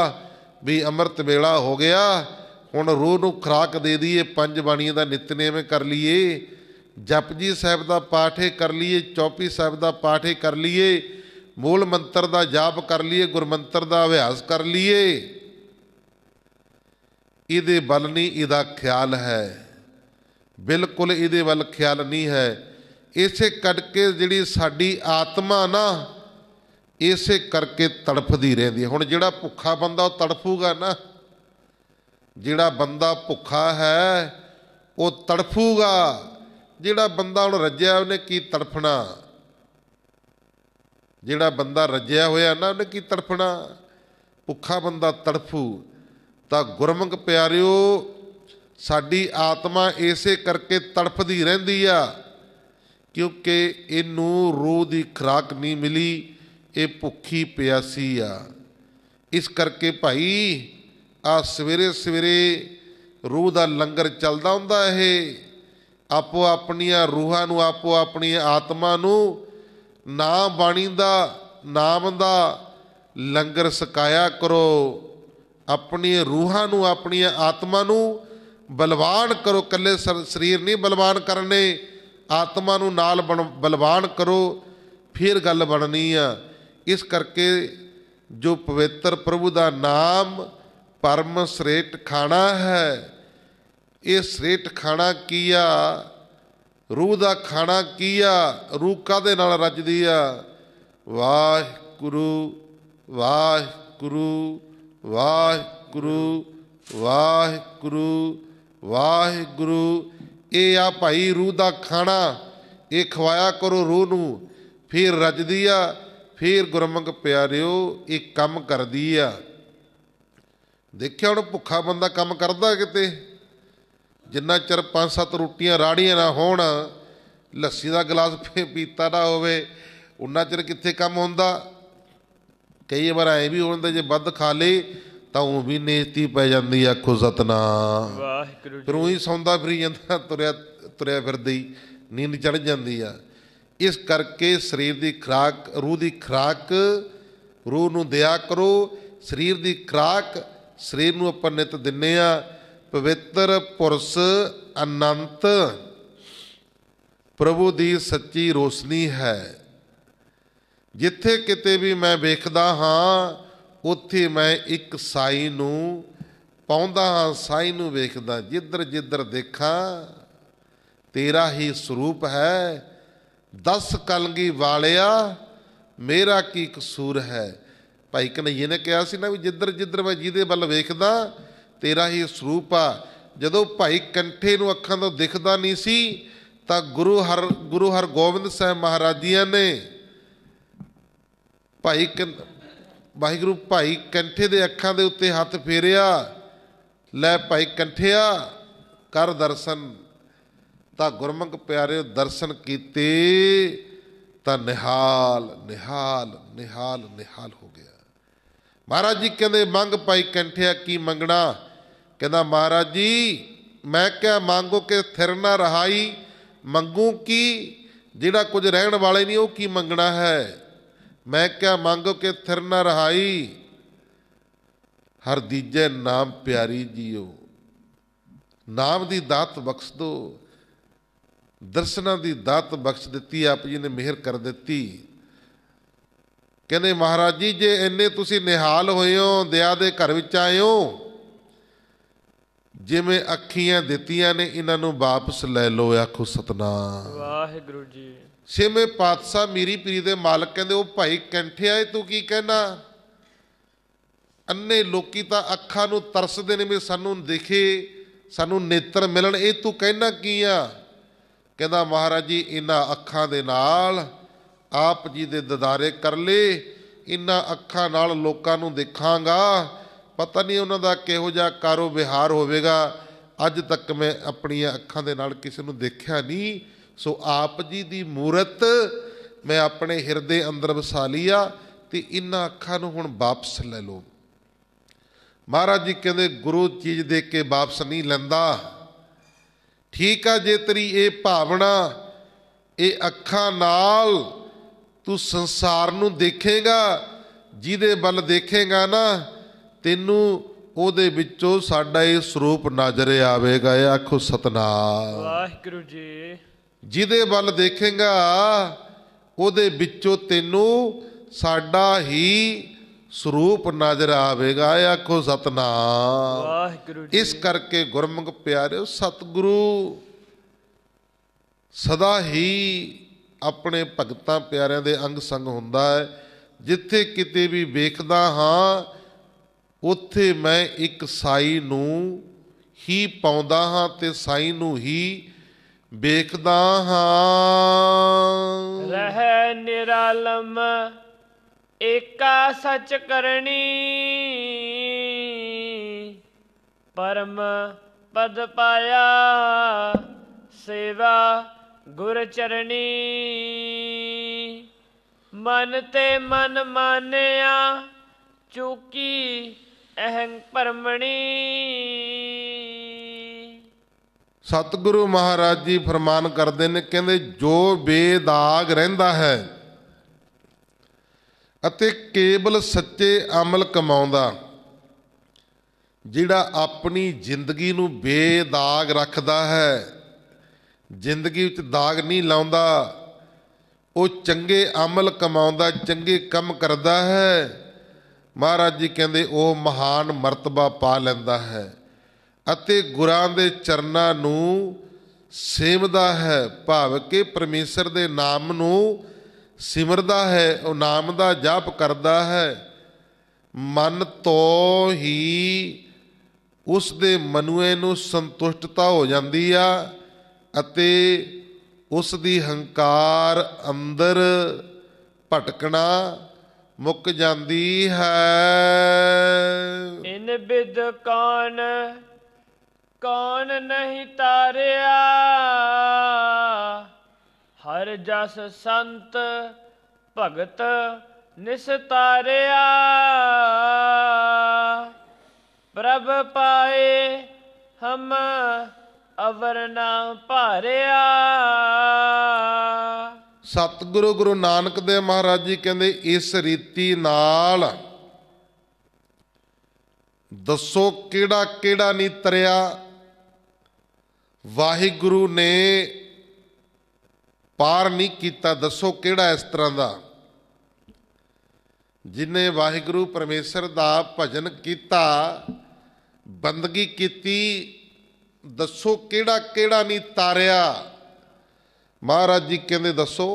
ਵੀ ਅੰਮ੍ਰਿਤ ਵੇਲਾ ਹੋ ਗਿਆ, ਹੁਣ ਰੂਹ ਨੂੰ ਖੁਰਾਕ ਦੇ ਦਈਏ, 5 ਬਾਣੀਆਂ ਦਾ ਨਿਤਨੇਮ ਕਰ ਲਈਏ, ਜਪਜੀ ਸਾਹਿਬ ਦਾ ਪਾਠ ਕਰ ਲਈਏ, ਚੌਪਈ ਸਾਹਿਬ ਦਾ ਪਾਠ ਕਰ ਲਈਏ, ਮੂਲ ਮੰਤਰ ਦਾ ਜਾਪ ਕਰ ਲਈਏ, ਗੁਰਮੰਤਰ ਦਾ ਅਭਿਆਸ ਕਰ ਲਈਏ। ਇਹਦੇ ਵੱਲ ਨਹੀਂ ਇਹਦਾ ਖਿਆਲ ਹੈ, ਬਿਲਕੁਲ ਇਹਦੇ ਵੱਲ ਖਿਆਲ ਨਹੀਂ ਹੈ। ਇਸੇ ਕਰਕੇ ਜਿਹੜੀ ਸਾਡੀ ਆਤਮਾ ਨਾ, ਇਸੇ ਕਰਕੇ ਤੜਫਦੀ ਰਹਿੰਦੀ ਹੈ। ਹੁਣ ਜਿਹੜਾ ਭੁੱਖਾ ਬੰਦਾ ਉਹ ਤੜਫੂਗਾ ਨਾ, ਜਿਹੜਾ ਬੰਦਾ ਭੁੱਖਾ ਹੈ ਉਹ ਤੜਫੂਗਾ। ਜਿਹੜਾ ਬੰਦਾ ਹੁਣ ਰੱਜਿਆ ਉਹਨੇ ਕੀ ਤੜਫਣਾ? ਜਿਹੜਾ ਬੰਦਾ ਰੱਜਿਆ ਹੋਇਆ ਨਾ ਉਹਨੇ ਕੀ ਤੜਫਣਾ? ਭੁੱਖਾ ਬੰਦਾ ਤੜਫੂ। ਤਾਂ ਗੁਰਮੁਖ ਪਿਆਰਿਓ, ਸਾਡੀ ਆਤਮਾ ਇਸੇ ਕਰਕੇ ਤੜਫਦੀ ਰਹਿੰਦੀ ਆ, ਕਿਉਂਕਿ ਇਹਨੂੰ ਰੂਹ ਦੀ ਖੁਰਾਕ ਨਹੀਂ ਮਿਲੀ, ਇਹ ਭੁੱਖੀ ਪਿਆਸੀ ਆ। ਇਸ ਕਰਕੇ ਭਾਈ ਆ ਸਵੇਰੇ ਸਵੇਰੇ ਰੂਹ ਦਾ ਲੰਗਰ ਚੱਲਦਾ ਹੁੰਦਾ। ਇਹ ਆਪੋ ਆਪਣੀਆਂ ਰੂਹਾਂ ਨੂੰ, ਆਪੋ ਆਪਣੀਆਂ ਆਤਮਾ ਨੂੰ ਨਾਮ ਬਾਣੀ ਦਾ, ਨਾਮ ਦਾ ਲੰਗਰ ਛਕਾਇਆ ਕਰੋ। ਆਪਣੀਆਂ ਰੂਹਾਂ ਨੂੰ, ਆਪਣੀਆਂ ਆਤਮਾ ਨੂੰ ਬਲਵਾਨ ਕਰੋ। ਇਕੱਲੇ ਸਰੀਰ ਨਹੀਂ ਬਲਵਾਨ ਕਰਨੇ, ਆਤਮਾ ਨੂੰ ਨਾਲ ਬਲਵਾਨ ਕਰੋ, ਫਿਰ ਗੱਲ ਬਣਨੀ ਆ। ਇਸ ਕਰਕੇ ਜੋ ਪਵਿੱਤਰ ਪ੍ਰਭੂ ਦਾ ਨਾਮ ਪਰਮ ਸ੍ਰੇਸ਼ਟ ਖਾਣਾ ਹੈ। ਇਹ ਸ੍ਰੇਸ਼ਟ ਖਾਣਾ ਕੀ ਆ? ਰੂਹ ਦਾ ਖਾਣਾ ਕੀ ਆ? ਰੂਹ ਕਾਹਦੇ ਨਾਲ ਰੱਜਦੀ ਆ? ਵਾਹਿਗੁਰੂ ਵਾਹਿਗੁਰੂ ਵਾਹਿਗੁਰੂ ਵਾਹਿਗੁਰੂ ਵਾਹਿਗੁਰੂ। ਇਹ ਆ ਭਾਈ ਰੂਹ ਦਾ ਖਾਣਾ, ਇਹ ਖਵਾਇਆ ਕਰੋ ਰੂਹ ਨੂੰ, ਫਿਰ ਰੱਜਦੀ ਆ, ਫਿਰ ਗੁਰਮੁਖ ਪਿਆਰਿਓ ਇਹ ਕੰਮ ਕਰਦੀ ਆ। ਦੇਖਿਆ ਹੁਣ ਭੁੱਖਾ ਬੰਦਾ ਕੰਮ ਕਰਦਾ ਕਿਤੇ? ਜਿੰਨਾ ਚਿਰ 5-7 ਰੋਟੀਆਂ ਰਾੜੀਆਂ ਨਾ ਹੋਣ, ਲੱਸੀ ਦਾ ਗਲਾਸ ਪੀਤਾ ਨਾ ਹੋਵੇ, ਉਨਾ ਚਿਰ ਕਿੱਥੇ ਕੰਮ ਹੁੰਦਾ। ਕਈ ਵਾਰ ਐਂ ਵੀ ਹੁੰਦਾ ਜੇ ਵੱਧ ਖਾ ਲੇ ਤਾਂ ਉਹ ਵੀ ਨੇਤੀ ਪੈ ਜਾਂਦੀ, ਆਖੋ ਸਤਨਾਮ ਵਾਹਿਗੁਰੂ ਫਿਰ ਉਹੀ ਸੌਂਦਾ ਫਿਰੀ ਜਾਂਦਾ, ਤੁਰਿਆ ਫਿਰਦਾ ਹੀ ਨੀਂਦ ਚੜ੍ਹ ਜਾਂਦੀ ਆ। ਇਸ ਕਰਕੇ ਸਰੀਰ ਦੀ ਖੁਰਾਕ, ਰੂਹ ਦੀ ਖੁਰਾਕ ਰੂਹ ਨੂੰ ਦਿਆ ਕਰੋ। ਸਰੀਰ ਦੀ ਖੁਰਾਕ ਸਰੀਰ ਨੂੰ ਆਪਾਂ ਨਿੱਤ ਦਿੰਦੇ ਆ। ਪਵਿੱਤਰ ਪੁਰਸ਼ ਅਨੰਤ ਪ੍ਰਭੂ ਦੀ ਸੱਚੀ ਰੋਸ਼ਨੀ ਹੈ। ਜਿੱਥੇ ਕਿਤੇ ਵੀ ਮੈਂ ਵੇਖਦਾ ਹਾਂ ਉੱਥੇ ਮੈਂ ਇੱਕ ਸਾਈ ਨੂੰ ਪਾਉਂਦਾ ਹਾਂ, ਸਾਈ ਨੂੰ ਵੇਖਦਾ। ਜਿੱਧਰ ਜਿੱਧਰ ਦੇਖਾਂ ਤੇਰਾ ਹੀ ਸਰੂਪ ਹੈ। 10 ਕਲਗੀ ਵਾਲਿਆ ਮੇਰਾ ਕੀ ਕਸੂਰ ਹੈ। ਭਾਈ ਕਨ੍ਹਈਏ ਨੇ ਕਿਹਾ ਸੀ ਨਾ ਵੀ ਜਿੱਧਰ ਜਿੱਧਰ ਮੈਂ ਜਿਹਦੇ ਵੱਲ ਵੇਖਦਾ ਤੇਰਾ ਹੀ ਸਰੂਪ ਆ। ਜਦੋਂ ਭਾਈ ਕੰਠੇ ਨੂੰ ਅੱਖਾਂ ਤੋਂ ਦਿਖਦਾ ਨਹੀਂ ਸੀ ਤਾਂ ਗੁਰੂ ਹਰਗੋਬਿੰਦ ਸਾਹਿਬ ਮਹਾਰਾਜ ਜੀਆਂ ਨੇ ਵਾਹਿਗੁਰੂ ਭਾਈ ਕੰਠੇ ਦੇ ਅੱਖਾਂ ਦੇ ਉੱਤੇ ਹੱਥ ਫੇਰਿਆ, ਲੈ ਭਾਈ ਕੰਠਿਆ ਕਰ ਦਰਸ਼ਨ। ਤਾਂ ਗੁਰਮੁਖ ਪਿਆਰਿਓ ਦਰਸ਼ਨ ਕੀਤੇ ਤਾਂ ਨਿਹਾਲ ਨਿਹਾਲ ਨਿਹਾਲ ਨਿਹਾਲ ਹੋ ਗਿਆ। ਮਹਾਰਾਜ ਜੀ ਕਹਿੰਦੇ ਮੰਗ ਭਾਈ ਕੰਠਿਆ ਕੀ ਮੰਗਣਾ? ਕਹਿੰਦਾ ਮਹਾਰਾਜ ਜੀ ਮੈਂ ਕਿਹਾ ਮੰਗੋ ਕਿ ਥਿਰ ਨਾ ਰਹਾਈ। ਮੰਗੂ ਕੀ? ਜਿਹੜਾ ਕੁਝ ਰਹਿਣ ਵਾਲੇ ਨਹੀਂ ਉਹ ਕੀ ਮੰਗਣਾ ਹੈ? ਮੈਂ ਕਿਹਾ ਮੰਗੋ ਕਿ ਥਿਰ ਨਾ ਰਹਾਈ। ਹਰ ਦੀਜੇ ਨਾਮ ਪਿਆਰੀ ਜੀਓ। ਨਾਮ ਦੀ ਦਾਤ ਬਖਸ਼ ਦੋ, ਦਰਸ਼ਨਾਂ ਦੀ ਦਾਤ ਬਖਸ਼ ਦਿੱਤੀ, ਆਪ ਜੀ ਨੇ ਮਿਹਰ ਕਰ ਦਿੱਤੀ। ਕਹਿੰਦੇ ਮਹਾਰਾਜ ਜੀ ਜੇ ਇੰਨੇ ਤੁਸੀਂ ਨਿਹਾਲ ਹੋਏ ਹੋ, ਦਇਆ ਦੇ ਘਰ ਵਿੱਚ ਆਏ ਹੋ, ਜਿਵੇਂ ਅੱਖੀਆਂ ਦਿੱਤੀਆਂ ਨੇ ਇਹਨਾਂ ਨੂੰ ਵਾਪਸ ਲੈ ਲਓ, ਆਖੋ ਸਤਨਾਮ ਵਾਹਿਗੁਰੂ ਜੀ। ਛੇਵੇਂ ਪਾਤਸ਼ਾਹ ਮੀਰੀ ਪੀਰੀ ਦੇ ਮਾਲਕ ਕਹਿੰਦੇ ਉਹ ਭਾਈ ਕੰਠਿਆ ਤੂੰ ਕੀ ਕਹਿਣਾ? ਅੰਨੇ ਲੋਕੀ ਤਾਂ ਅੱਖਾਂ ਨੂੰ ਤਰਸਦੇ ਨੇ ਵੀ ਸਾਨੂੰ ਦਿਖੇ, ਸਾਨੂੰ ਨੇਤਰ ਮਿਲਣ, ਇਹ ਤੂੰ ਕਹਿਣਾ ਕੀ ਆ? ਕਹਿੰਦਾ ਮਹਾਰਾਜ ਜੀ ਇਹਨਾਂ ਅੱਖਾਂ ਦੇ ਨਾਲ ਆਪ ਜੀ ਦੇ ਦਿਦਾਰੇ ਕਰ ਲਏ, ਇਹਨਾਂ ਅੱਖਾਂ ਨਾਲ ਲੋਕਾਂ ਨੂੰ ਦੇਖਾਂਗਾ, ਪਤਾ ਨਹੀਂ ਉਹਨਾਂ ਦਾ ਕਿਹੋ ਜਿਹਾ ਕਾਰੋ ਵਿਹਾਰ ਹੋਵੇਗਾ। ਅੱਜ ਤੱਕ ਮੈਂ ਆਪਣੀਆਂ ਅੱਖਾਂ ਦੇ ਨਾਲ ਕਿਸੇ ਨੂੰ ਦੇਖਿਆ ਨਹੀਂ, ਸੋ ਆਪ ਜੀ ਦੀ ਮੂਰਤ ਮੈਂ ਆਪਣੇ ਹਿਰਦੇ ਅੰਦਰ ਵਸਾ ਲਈ ਆ ਤੇ ਇਹਨਾਂ ਅੱਖਾਂ ਨੂੰ ਹੁਣ ਵਾਪਸ ਲੈ ਲਓ। ਮਹਾਰਾਜ ਜੀ ਕਹਿੰਦੇ ਗੁਰੂ ਚੀਜ਼ ਦੇ ਕੇ ਵਾਪਸ ਨਹੀਂ ਲੈਂਦਾ। ਠੀਕ ਆ, ਜੇ ਤੇਰੀ ਇਹ ਭਾਵਨਾ, ਇਹ ਅੱਖਾਂ ਨਾਲ ਤੂੰ ਸੰਸਾਰ ਨੂੰ ਦੇਖੇਗਾ, ਜਿਹਦੇ ਵੱਲ ਦੇਖੇਗਾ ਨਾ ਤੈਨੂੰ ਉਹਦੇ ਵਿੱਚੋਂ ਸਾਡਾ ਇਹ ਸਰੂਪ ਨਜ਼ਰ ਆਵੇਗਾ, ਆਖੋ ਸਤਨਾਮ ਵਾਹਿਗੁਰੂ ਜੀ। ਜਿਹਦੇ ਵੱਲ ਦੇਖੇਗਾ ਉਹਦੇ ਵਿੱਚੋਂ ਤੈਨੂੰ ਸਾਡਾ ਹੀ ਸਰੂਪ ਨਜ਼ਰ ਆਵੇਗਾ, ਆਖੋ ਸਤਨਾਮ ਵਾਹਿਗੁਰੂ ਜੀ। ਇਸ ਕਰਕੇ ਗੁਰਮੁਖ ਪਿਆਰਿਓ ਸਤਿਗੁਰੂ ਸਦਾ ਹੀ ਆਪਣੇ ਭਗਤਾਂ ਪਿਆਰਿਆਂ ਦੇ ਅੰਗ ਸੰਗ ਹੁੰਦਾ ਹੈ। ਜਿੱਥੇ ਕਿਤੇ ਵੀ ਵੇਖਦਾ ਹਾਂ ਉੱਥੇ ਮੈਂ ਇੱਕ ਸਾਈ ਨੂੰ ਹੀ ਪਾਉਂਦਾ ਹਾਂ ਤੇ ਸਾਈ ਨੂੰ ਹੀ ਵੇਖਦਾ ਹਾਂ। ਰਹਿ ਨਿਰਾਲਮ ਏਕਾ ਸਚ ਕਰਨੀ, ਪਰਮ ਪਦ ਪਾਇਆ ਸੇਵਾ ਗੁਰ ਚਰਣੀ। ਮਨ ਤੇ ਮਨ ਮਾਨਿਆ ਚੂਕੀ ਅਹੰ ਪਰਮਣੀ। ਸਤਿਗੁਰੂ ਮਹਾਰਾਜ ਜੀ ਫਰਮਾਨ ਕਰਦੇ ਨੇ, ਕਹਿੰਦੇ ਜੋ ਬੇਦਾਗ ਰਹਿੰਦਾ ਹੈ ਅਤੇ ਕੇਵਲ ਸੱਚੇ ਅਮਲ ਕਮਾਉਂਦਾ, ਜਿਹੜਾ ਆਪਣੀ ਜ਼ਿੰਦਗੀ ਨੂੰ ਬੇਦਾਗ ਰੱਖਦਾ ਹੈ, ਜ਼ਿੰਦਗੀ ਵਿੱਚ ਦਾਗ ਨਹੀਂ ਲਾਉਂਦਾ, ਉਹ ਚੰਗੇ ਅਮਲ ਕਮਾਉਂਦਾ, ਚੰਗੇ ਕੰਮ ਕਰਦਾ ਹੈ, ਮਹਾਰਾਜ ਜੀ ਕਹਿੰਦੇ ਉਹ ਮਹਾਨ ਮਰਤਬਾ ਪਾ ਲੈਂਦਾ ਹੈ ਅਤੇ ਗੁਰਾਂ ਦੇ ਚਰਨਾਂ ਨੂੰ ਸੇਵਦਾ ਹੈ, ਭਾਵ ਕਿ ਪਰਮੇਸ਼ਰ ਦੇ ਨਾਮ ਨੂੰ ਸਿਮਰਦਾ ਹੈ, ਉਹ ਨਾਮ ਦਾ ਜਾਪ ਕਰਦਾ ਹੈ। ਮਨ ਤੋਂ ਹੀ ਉਸ ਦੇ ਮਨੂਏ ਨੂੰ ਸੰਤੁਸ਼ਟਤਾ ਹੋ ਜਾਂਦੀ ਆ ਅਤੇ ਉਸ ਦੀ ਹੰਕਾਰ ਅੰਦਰ ਭਟਕਣਾ ਮੁੱਕ ਜਾਂਦੀ ਹੈ। ਇਨ ਬਿਦ ਕੌਣ ਕੌਣ ਨਹੀਂ ਤਾਰਿਆ, ਹਰ ਜਸ ਸੰਤ ਭਗਤ ਨਿਸਤਾਰਿਆ। ਪ੍ਰਭ ਪਾਏ ਹਮ ਅਵਰ ਨਾ ਭਾਰਿਆ। ਸਤਿਗੁਰੂ ਗੁਰੂ ਨਾਨਕ ਦੇਵ ਮਹਾਰਾਜ ਜੀ ਕਹਿੰਦੇ ਇਸ ਰੀਤੀ ਨਾਲ ਦੱਸੋ ਕਿਹੜਾ ਕਿਹੜਾ ਨਹੀਂ ਤਰਿਆ। ਵਾਹਿਗੁਰੂ ਨੇ ਪਾਰ ਨਹੀਂ ਕੀਤਾ, ਦੱਸੋ ਕਿਹੜਾ ਇਸ ਤਰ੍ਹਾਂ ਦਾ ਜਿਹਨੇ ਵਾਹਿਗੁਰੂ ਪਰਮੇਸ਼ਰ ਦਾ ਭਜਨ ਕੀਤਾ, ਬੰਦਗੀ ਕੀਤੀ, ਦੱਸੋ ਕਿਹੜਾ ਕਿਹੜਾ ਨਹੀਂ ਤਾਰਿਆ। ਮਹਾਰਾਜ ਜੀ ਕਹਿੰਦੇ ਦੱਸੋ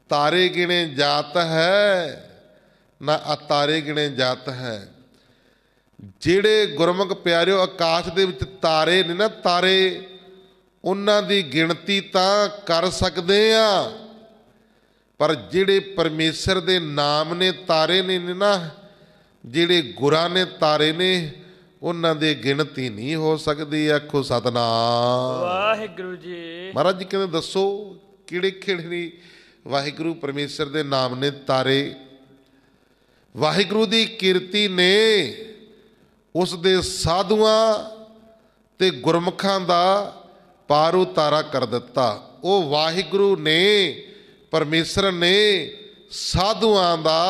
ਤਾਰੇ ਗਿਣੇ ਜਾਤ ਹੈ ਨਾ ਅਤਾਰੇ ਗਿਣੇ ਜਾਤ ਹੈ। ਜਿਹੜੇ ਗੁਰਮੁਖ ਪਿਆਰਿਓ ਆਕਾਸ਼ ਦੇ ਵਿੱਚ ਤਾਰੇ ਨੇ ਨਾ, ਤਾਰੇ ਉਹਨਾਂ ਦੀ ਗਿਣਤੀ ਤਾਂ ਕਰ ਸਕਦੇ ਆ, ਪਰ ਜਿਹੜੇ ਪਰਮੇਸ਼ਰ ਦੇ ਨਾਮ ਨੇ ਤਾਰੇ ਨੇ ਨਾ, ਜਿਹੜੇ ਗੁਰਾਂ ਨੇ ਤਾਰੇ ਨੇ, ਉਹਨਾਂ ਦੀ ਗਿਣਤੀ ਨਹੀਂ ਹੋ ਸਕਦੀ। ਆਖੋ ਸਤਿਨਾਮ ਵਾਹਿਗੁਰੂ ਜੀ। ਮਹਾਰਾਜ ਜੀ ਕਹਿੰਦੇ ਦੱਸੋ ਕਿਹੜੇ ਕਿਹੜੇ ਨਹੀਂ ਵਾਹਿਗੁਰੂ ਪਰਮੇਸ਼ਰ ਦੇ ਨਾਮ ਨੇ ਤਾਰੇ। ਵਾਹਿਗੁਰੂ ਦੀ ਕੀਰਤੀ ਨੇ ਉਸ ਦੇ ਸਾਧੂਆਂ ਤੇ ਗੁਰਮੁਖਾਂ ਦਾ ਪਾਰ ਉਤਾਰਾ ਕਰ ਦਿੱਤਾ। ਉਹ ਵਾਹਿਗੁਰੂ ਨੇ ਪਰਮੇਸ਼ਰ ਨੇ ਸਾਧੂਆਂ ਦਾ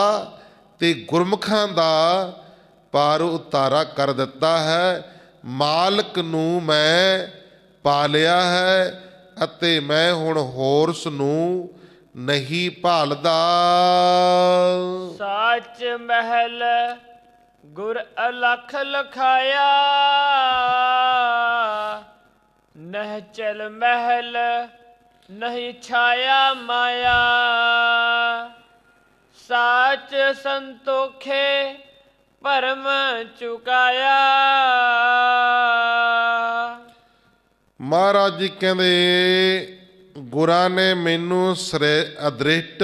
ਤੇ ਗੁਰਮੁਖਾਂ ਦਾ ਪਾਰ ਉਤਾਰਾ ਕਰ ਦਿੱਤਾ ਹੈ। ਮਾਲਕ ਨੂੰ ਮੈਂ ਪਾ ਲਿਆ ਹੈ ਅਤੇ ਮੈਂ ਹੁਣ ਹੋਰਸ ਨੂੰ ਨਹੀਂ ਭਾਲਦਾ। ਸਾਚ ਮਹਿਲ ਗੁਰ ਅਲਖ ਲਖਾਇਆ, ਨਹਿ ਚਲ ਮਹਿਲ ਨਹੀਂ ਛਾਇਆ ਮਾਇਆ। ਸਾਚ ਸੰਤੋਖੇ ਭਰਮ ਚੁਕਾਇਆ। ਮਹਾਰਾਜ ਜੀ ਕਹਿੰਦੇ ਗੁਰਾਂ ਨੇ ਮੈਨੂੰ ਅਦ੍ਰਿਸ਼ਟ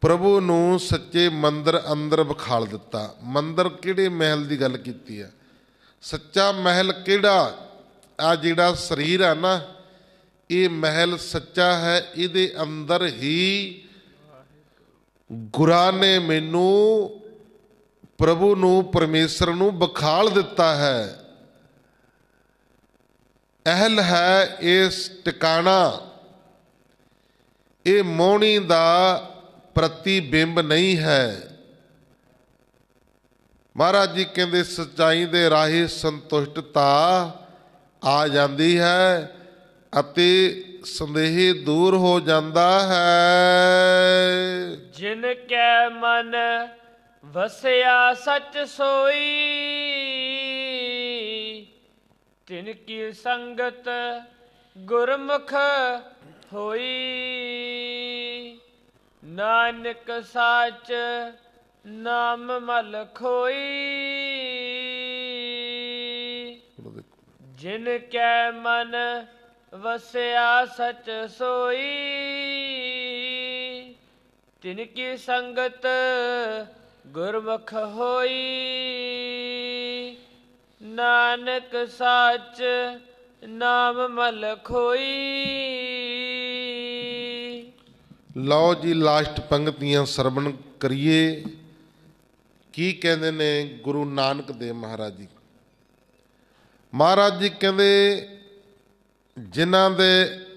ਪ੍ਰਭੂ ਨੂੰ ਸੱਚੇ ਮੰਦਰ ਅੰਦਰ ਵਿਖਾਲ ਦਿੱਤਾ। ਮੰਦਰ ਕਿਹੜੇ ਮਹਿਲ ਦੀ ਗੱਲ ਕੀਤੀ ਆ? ਸੱਚਾ ਮਹਿਲ ਕਿਹੜਾ? ਆ ਜਿਹੜਾ ਸਰੀਰ ਆ ਨਾ, ਇਹ ਮਹਿਲ ਸੱਚਾ ਹੈ। ਇਹਦੇ ਅੰਦਰ ਹੀ ਗੁਰਾਂ ਨੇ ਮੈਨੂੰ ਪ੍ਰਭੂ ਨੂੰ ਪਰਮੇਸ਼ਰ ਨੂੰ ਵਿਖਾਲ ਦਿੱਤਾ ਹੈ। ਅਹਿਲ ਹੈ ਇਸ ਟਿਕਾਣਾ, ਇਹ ਮੋਹਣੀ ਦਾ ਪ੍ਰਤੀਬਿੰਬ ਨਹੀਂ ਹੈ। ਮਹਾਰਾਜ ਜੀ ਕਹਿੰਦੇ ਸੱਚਾਈ ਦੇ ਰਾਹੀ ਸੰਤੁਸ਼ਟਤਾ ਆ ਜਾਂਦੀ ਹੈ ਅਤੇ ਸੰਦੇਹ ਦੂਰ ਹੋ ਜਾਂਦਾ ਹੈ। ਜਿਨ ਕੈ ਮਨ ਵਸਿਆ ਸਚ ਸੋਈ, ਤਿਨ ਕੀ ਸੰਗਤ ਗੁਰਮੁਖ ਹੋਈ। ਨਾਨਕ ਸਾਚ ਨਾਮ ਮਲ ਖੋਈ, ਜਿਨ ਕੈ ਮਨ ਵਸਿਆ ਸਚ ਸੋਈ। ਤਿਨ ਕੀ ਸੰਗਤ ਗੁਰਮੁਖ ਹੋਈ। ਨਾਨਕ ਸਾਚ ਨਾਮ ਮਲ ਖੋਈ। ਲਓ ਜੀ ਲਾਸਟ ਪੰਕਤੀਆਂ ਸਰਵਣ ਕਰੀਏ। ਕੀ ਕਹਿੰਦੇ ਨੇ ਗੁਰੂ ਨਾਨਕ ਦੇਵ ਮਹਾਰਾਜ ਜੀ? ਮਹਾਰਾਜ ਜੀ ਕਹਿੰਦੇ ਜਿਨ੍ਹਾਂ ਦੇ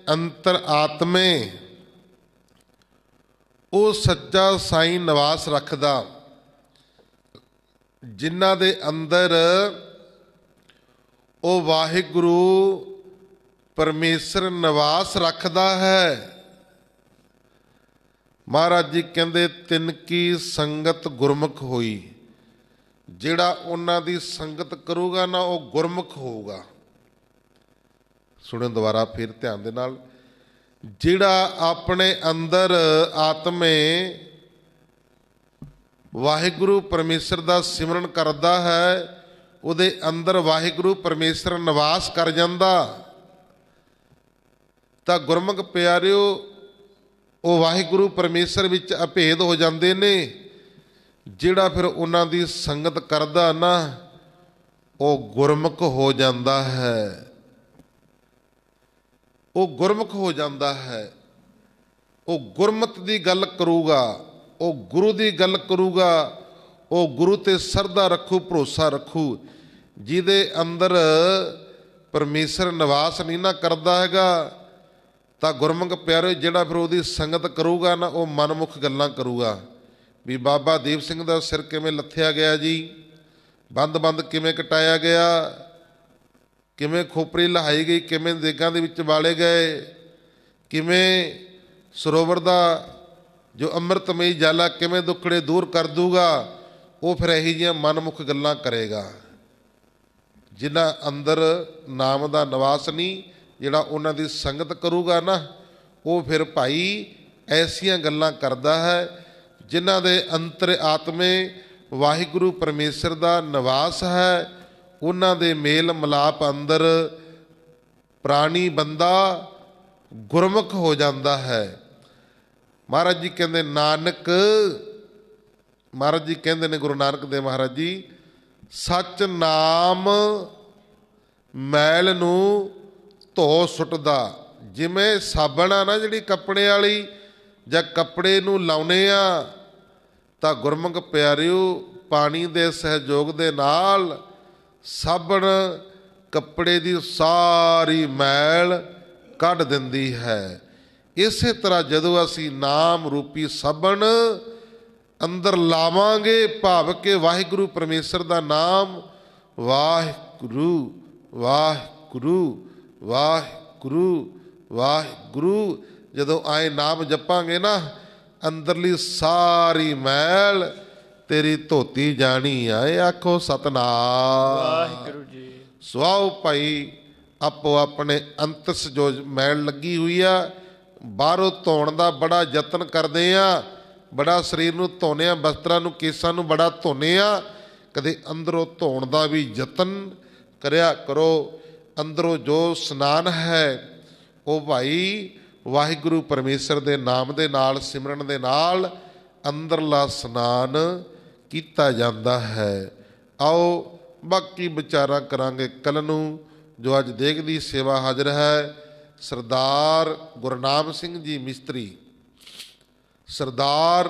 ਅੰਤਰ ਆਤਮੇ ਉਹ ਸੱਚਾ ਸਾਈਂ ਨਿਵਾਸ ਰੱਖਦਾ, ਜਿਨ੍ਹਾਂ ਦੇ ਅੰਦਰ ਉਹ ਵਾਹਿਗੁਰੂ ਪਰਮੇਸ਼ਰ ਨਿਵਾਸ ਰੱਖਦਾ ਹੈ। ਮਹਾਰਾਜ ਜੀ ਕਹਿੰਦੇ ਤਿਨ ਕੀ ਸੰਗਤ ਗੁਰਮੁਖ ਹੋਈ। ਜਿਹੜਾ ਉਹਨਾਂ ਦੀ ਸੰਗਤ ਕਰੂਗਾ ਨਾ, ਉਹ ਗੁਰਮੁਖ ਹੋਊਗਾ। ਸੁਣੋ ਦੁਬਾਰਾ ਫਿਰ ਧਿਆਨ ਦੇ ਨਾਲ। ਜਿਹੜਾ ਆਪਣੇ ਅੰਦਰ ਆਤਮੇ ਵਾਹਿਗੁਰੂ ਪਰਮੇਸ਼ਰ ਦਾ ਸਿਮਰਨ ਕਰਦਾ ਹੈ, ਉਹਦੇ ਅੰਦਰ ਵਾਹਿਗੁਰੂ ਪਰਮੇਸ਼ਰ ਨਿਵਾਸ ਕਰ ਜਾਂਦਾ। ਤਾਂ ਗੁਰਮੁਖ ਪਿਆਰਿਓ, ਉਹ ਵਾਹਿਗੁਰੂ ਪਰਮੇਸ਼ਰ ਵਿੱਚ ਅਭੇਦ ਹੋ ਜਾਂਦੇ ਨੇ। ਜਿਹੜਾ ਫਿਰ ਉਹਨਾਂ ਦੀ ਸੰਗਤ ਕਰਦਾ ਨਾ, ਉਹ ਗੁਰਮੁਖ ਹੋ ਜਾਂਦਾ ਹੈ। ਉਹ ਗੁਰਮੁਖ ਹੋ ਜਾਂਦਾ ਹੈ। ਉਹ ਗੁਰਮਤਿ ਦੀ ਗੱਲ ਕਰੂਗਾ, ਉਹ ਗੁਰੂ ਦੀ ਗੱਲ ਕਰੂਗਾ, ਉਹ ਗੁਰੂ ਤੇ ਸਰਧਾ ਰੱਖੂ, ਭਰੋਸਾ ਰੱਖੂ। ਜਿਹਦੇ ਅੰਦਰ ਪਰਮੇਸ਼ਰ ਨਿਵਾਸ ਨਹੀਂ ਨਾ ਕਰਦਾ ਹੈਗਾ, ਤਾਂ ਗੁਰਮੁਖ ਪਿਆਰੇ, ਜਿਹੜਾ ਫਿਰ ਉਹਦੀ ਸੰਗਤ ਕਰੂਗਾ ਨਾ, ਉਹ ਮਨਮੁਖ ਗੱਲਾਂ ਕਰੂਗਾ ਵੀ ਬਾਬਾ ਦੀਪ ਸਿੰਘ ਦਾ ਸਿਰ ਕਿਵੇਂ ਲੱਥਿਆ ਗਿਆ ਜੀ, ਬੰਦ ਕਿਵੇਂ ਕਟਾਇਆ ਗਿਆ, ਕਿਵੇਂ ਖੋਪਰੀ ਲਹਾਈ ਗਈ, ਕਿਵੇਂ ਦੇਗਾਂ ਦੇ ਵਿੱਚ ਵਾਲੇ ਗਏ, ਕਿਵੇਂ ਸਰੋਵਰ ਦਾ ਜੋ ਅੰਮ੍ਰਿਤਮਈ ਜਲ ਆ ਕਿਵੇਂ ਦੁੱਖੜੇ ਦੂਰ ਕਰ ਦੂਗਾ। ਉਹ ਫਿਰ ਇਹੋ ਜਿਹੀਆਂ ਮਨਮੁਖ ਗੱਲਾਂ ਕਰੇਗਾ। ਜਿਨ੍ਹਾਂ ਅੰਦਰ ਨਾਮ ਦਾ ਨਿਵਾਸ ਨਹੀਂ, ਜਿਹੜਾ ਉਹਨਾਂ ਦੀ ਸੰਗਤ ਕਰੂਗਾ ਨਾ, ਉਹ ਫਿਰ ਭਾਈ ਐਸੀਆਂ ਗੱਲਾਂ ਕਰਦਾ ਹੈ ਜਿਨ੍ਹਾਂ ਦੇ ਅੰਤਰ ਆਤਮੇ ਵਾਹਿਗੁਰੂ ਪਰਮੇਸ਼ਰ ਦਾ ਨਿਵਾਸ ਹੈ। ਉਹਨਾਂ ਦੇ ਮੇਲ ਮਿਲਾਪ ਅੰਦਰ ਪ੍ਰਾਣੀ ਬੰਦਾ ਗੁਰਮੁਖ ਹੋ ਜਾਂਦਾ ਹੈ। ਮਹਾਰਾਜ ਜੀ ਕਹਿੰਦੇ ਨਾਨਕ, ਮਹਾਰਾਜ ਜੀ ਕਹਿੰਦੇ ਨੇ, ਗੁਰੂ ਨਾਨਕ ਦੇਵ ਮਹਾਰਾਜ ਜੀ, ਸੱਚ ਨਾਮ ਮੈਲ ਨੂੰ ਧੋ ਸੁੱਟਦਾ। ਜਿਵੇਂ ਸਾਬਣ ਆ ਨਾ ਜਿਹੜੀ ਕੱਪੜੇ ਵਾਲੀ, ਜਾਂ ਕੱਪੜੇ ਨੂੰ ਲਾਉਨੇ ਆ, ਤਾਂ ਗੁਰਮੁਖ ਪਿਆਰਿਓ ਪਾਣੀ ਦੇ ਸਹਿਯੋਗ ਦੇ ਨਾਲ ਸਾਬਣ ਕੱਪੜੇ ਦੀ ਸਾਰੀ ਮੈਲ ਕੱਢ ਦਿੰਦੀ ਹੈ। ਇਸੇ ਤਰ੍ਹਾਂ ਜਦੋਂ ਅਸੀਂ ਨਾਮ ਰੂਪੀ ਸਾਬਣ ਅੰਦਰ ਲਾਵਾਂਗੇ, ਭਾਵ ਕਿ ਵਾਹਿਗੁਰੂ ਪਰਮੇਸ਼ਰ ਦਾ ਨਾਮ, ਵਾਹਿਗੁਰੂ ਵਾਹਿਗੁਰੂ ਵਾਹਿਗੁਰੂ ਵਾਹਿਗੁਰੂ, ਜਦੋਂ ਆਏ ਨਾਮ ਜਪਾਂਗੇ ਨਾ, ਅੰਦਰਲੀ ਸਾਰੀ ਮੈਲ ਤੇਰੀ ਧੋਤੀ ਜਾਣੀ ਆਏ। ਆਖੋ ਸਤਿਨਾਮ ਵਾਹਿਗੁਰੂ ਜੀ। ਸੁਆਓ ਭਾਈ, ਆਪੋ ਆਪਣੇ ਅੰਤਸ ਜੋ ਮੈਲ ਲੱਗੀ ਹੋਈ ਆ, ਬਾਹਰੋਂ ਧੋਣ ਦਾ ਬੜਾ ਯਤਨ ਕਰਦੇ ਆ, ਬੜਾ ਸਰੀਰ ਨੂੰ ਧੋਨੇ ਆ, ਵਸਤਰਾਂ ਨੂੰ, ਕੇਸਾਂ ਨੂੰ ਬੜਾ ਧੋਨੇ ਆ, ਕਦੇ ਅੰਦਰੋਂ ਧੋਣ ਦਾ ਵੀ ਯਤਨ ਕਰਿਆ ਕਰੋ। ਅੰਦਰੋਂ ਜੋ ਇਸ਼ਨਾਨ ਹੈ ਉਹ ਭਾਈ ਵਾਹਿਗੁਰੂ ਪਰਮੇਸ਼ਰ ਦੇ ਨਾਮ ਦੇ ਨਾਲ, ਸਿਮਰਨ ਦੇ ਨਾਲ ਅੰਦਰਲਾ ਇਸ਼ਨਾਨ ਕੀਤਾ ਜਾਂਦਾ ਹੈ। ਆਓ ਬਾਕੀ ਵਿਚਾਰਾਂ ਕਰਾਂਗੇ ਕੱਲ੍ਹ ਨੂੰ। ਜੋ ਅੱਜ ਦੇਗ ਦੀ ਸੇਵਾ ਹਾਜ਼ਰ ਹੈ, ਸਰਦਾਰ ਗੁਰਨਾਮ ਸਿੰਘ ਜੀ ਮਿਸਤਰੀ, ਸਰਦਾਰ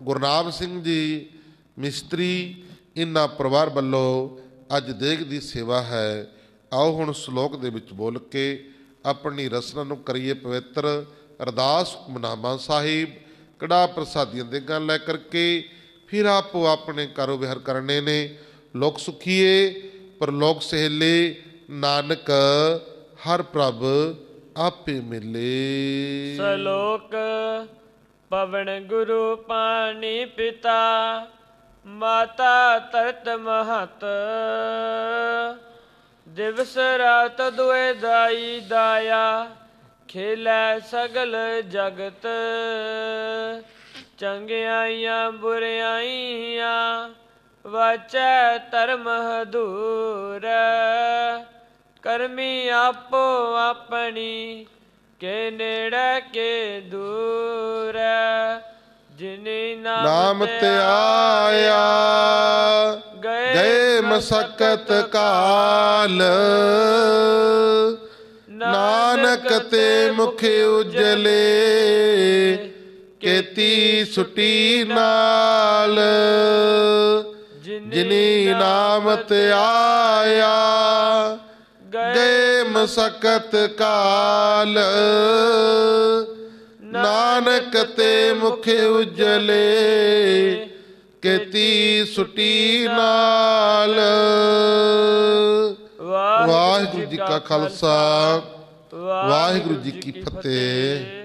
ਗੁਰਨਾਮ ਸਿੰਘ ਜੀ ਮਿਸਤਰੀ, ਇਹਨਾਂ ਪਰਿਵਾਰ ਵੱਲੋਂ ਅੱਜ ਦੇਗ ਦੀ ਸੇਵਾ ਹੈ। ਆਓ ਹੁਣ ਸ਼ਲੋਕ ਦੇ ਵਿੱਚ ਬੋਲ ਕੇ ਆਪਣੀ ਰਸਨਾ ਨੂੰ ਕਰੀਏ ਪਵਿੱਤਰ। ਅਰਦਾਸ ਹੁਕਮਨਾਮਾ ਸਾਹਿਬ, ਕੜਾ ਪ੍ਰਸਾਦੀਆਂ ਦੇਗਾਂ ਲੈ ਕਰਕੇ ਫਿਰ ਆਪੋ ਆਪਣੇ ਕਾਰੋ ਵਿਹਾਰ ਕਰਨੇ ਨੇ। ਲੋਕ ਸੁਖੀਏ ਪਰਲੋਕ ਸਹੇਲੇ, ਨਾਨਕ ਹਰ ਪ੍ਰਭ ਆਪੇ ਮਿਲੇ। ਸਲੋਕ ਪਵਨ ਗੁਰੂ ਪਾਣੀ ਪਿਤਾ, ਮਾਤਾ ਤਰਤ ਮਹਤ, ਦਿਵਸ ਰਾਤ ਦੁਇ ਦਾਈ ਦਾਇਆ, ਖੇਲੈ ਸਗਲ ਜਗਤ, ਚੰਗਿਆਈਆਂ ਬੁਰਿਆਈਆਂ, ਵਾਚੈ ਧਰਮ ਹਦੂਰ, ਕਰਮੀ ਆਪੋ ਆਪਣੀ, ਕੇ ਨੇੜੇ ਕੇ ਦੂਰ, ਜਿਨੇ ਨਾਮ ਤੇ ਆਇਆ ਗਏ ਮਸਕਤ ਕਾਲ, ਨਾਨਕ ਤੇ ਮੁਖ ਉਜਲੇ, ਕੀਤੀ ਸੁਟੀ ਨਾਲ, ਜਿਨੀ ਨਾਮ ਤੇ ਆਇਆ ਗਏ ਮਸਕਤ ਕਾਲ, ਨਾਨਕ ਤੇ ਮੁਖ ਉਜਲੇ, ਕੀਤੀ ਸੁਟੀ ਨਾਲ। ਵਾਹਿਗੁਰੂ ਜੀ ਕਾ ਖਾਲਸਾ, ਵਾਹਿਗੁਰੂ ਜੀ ਕੀ ਫਤਿਹ।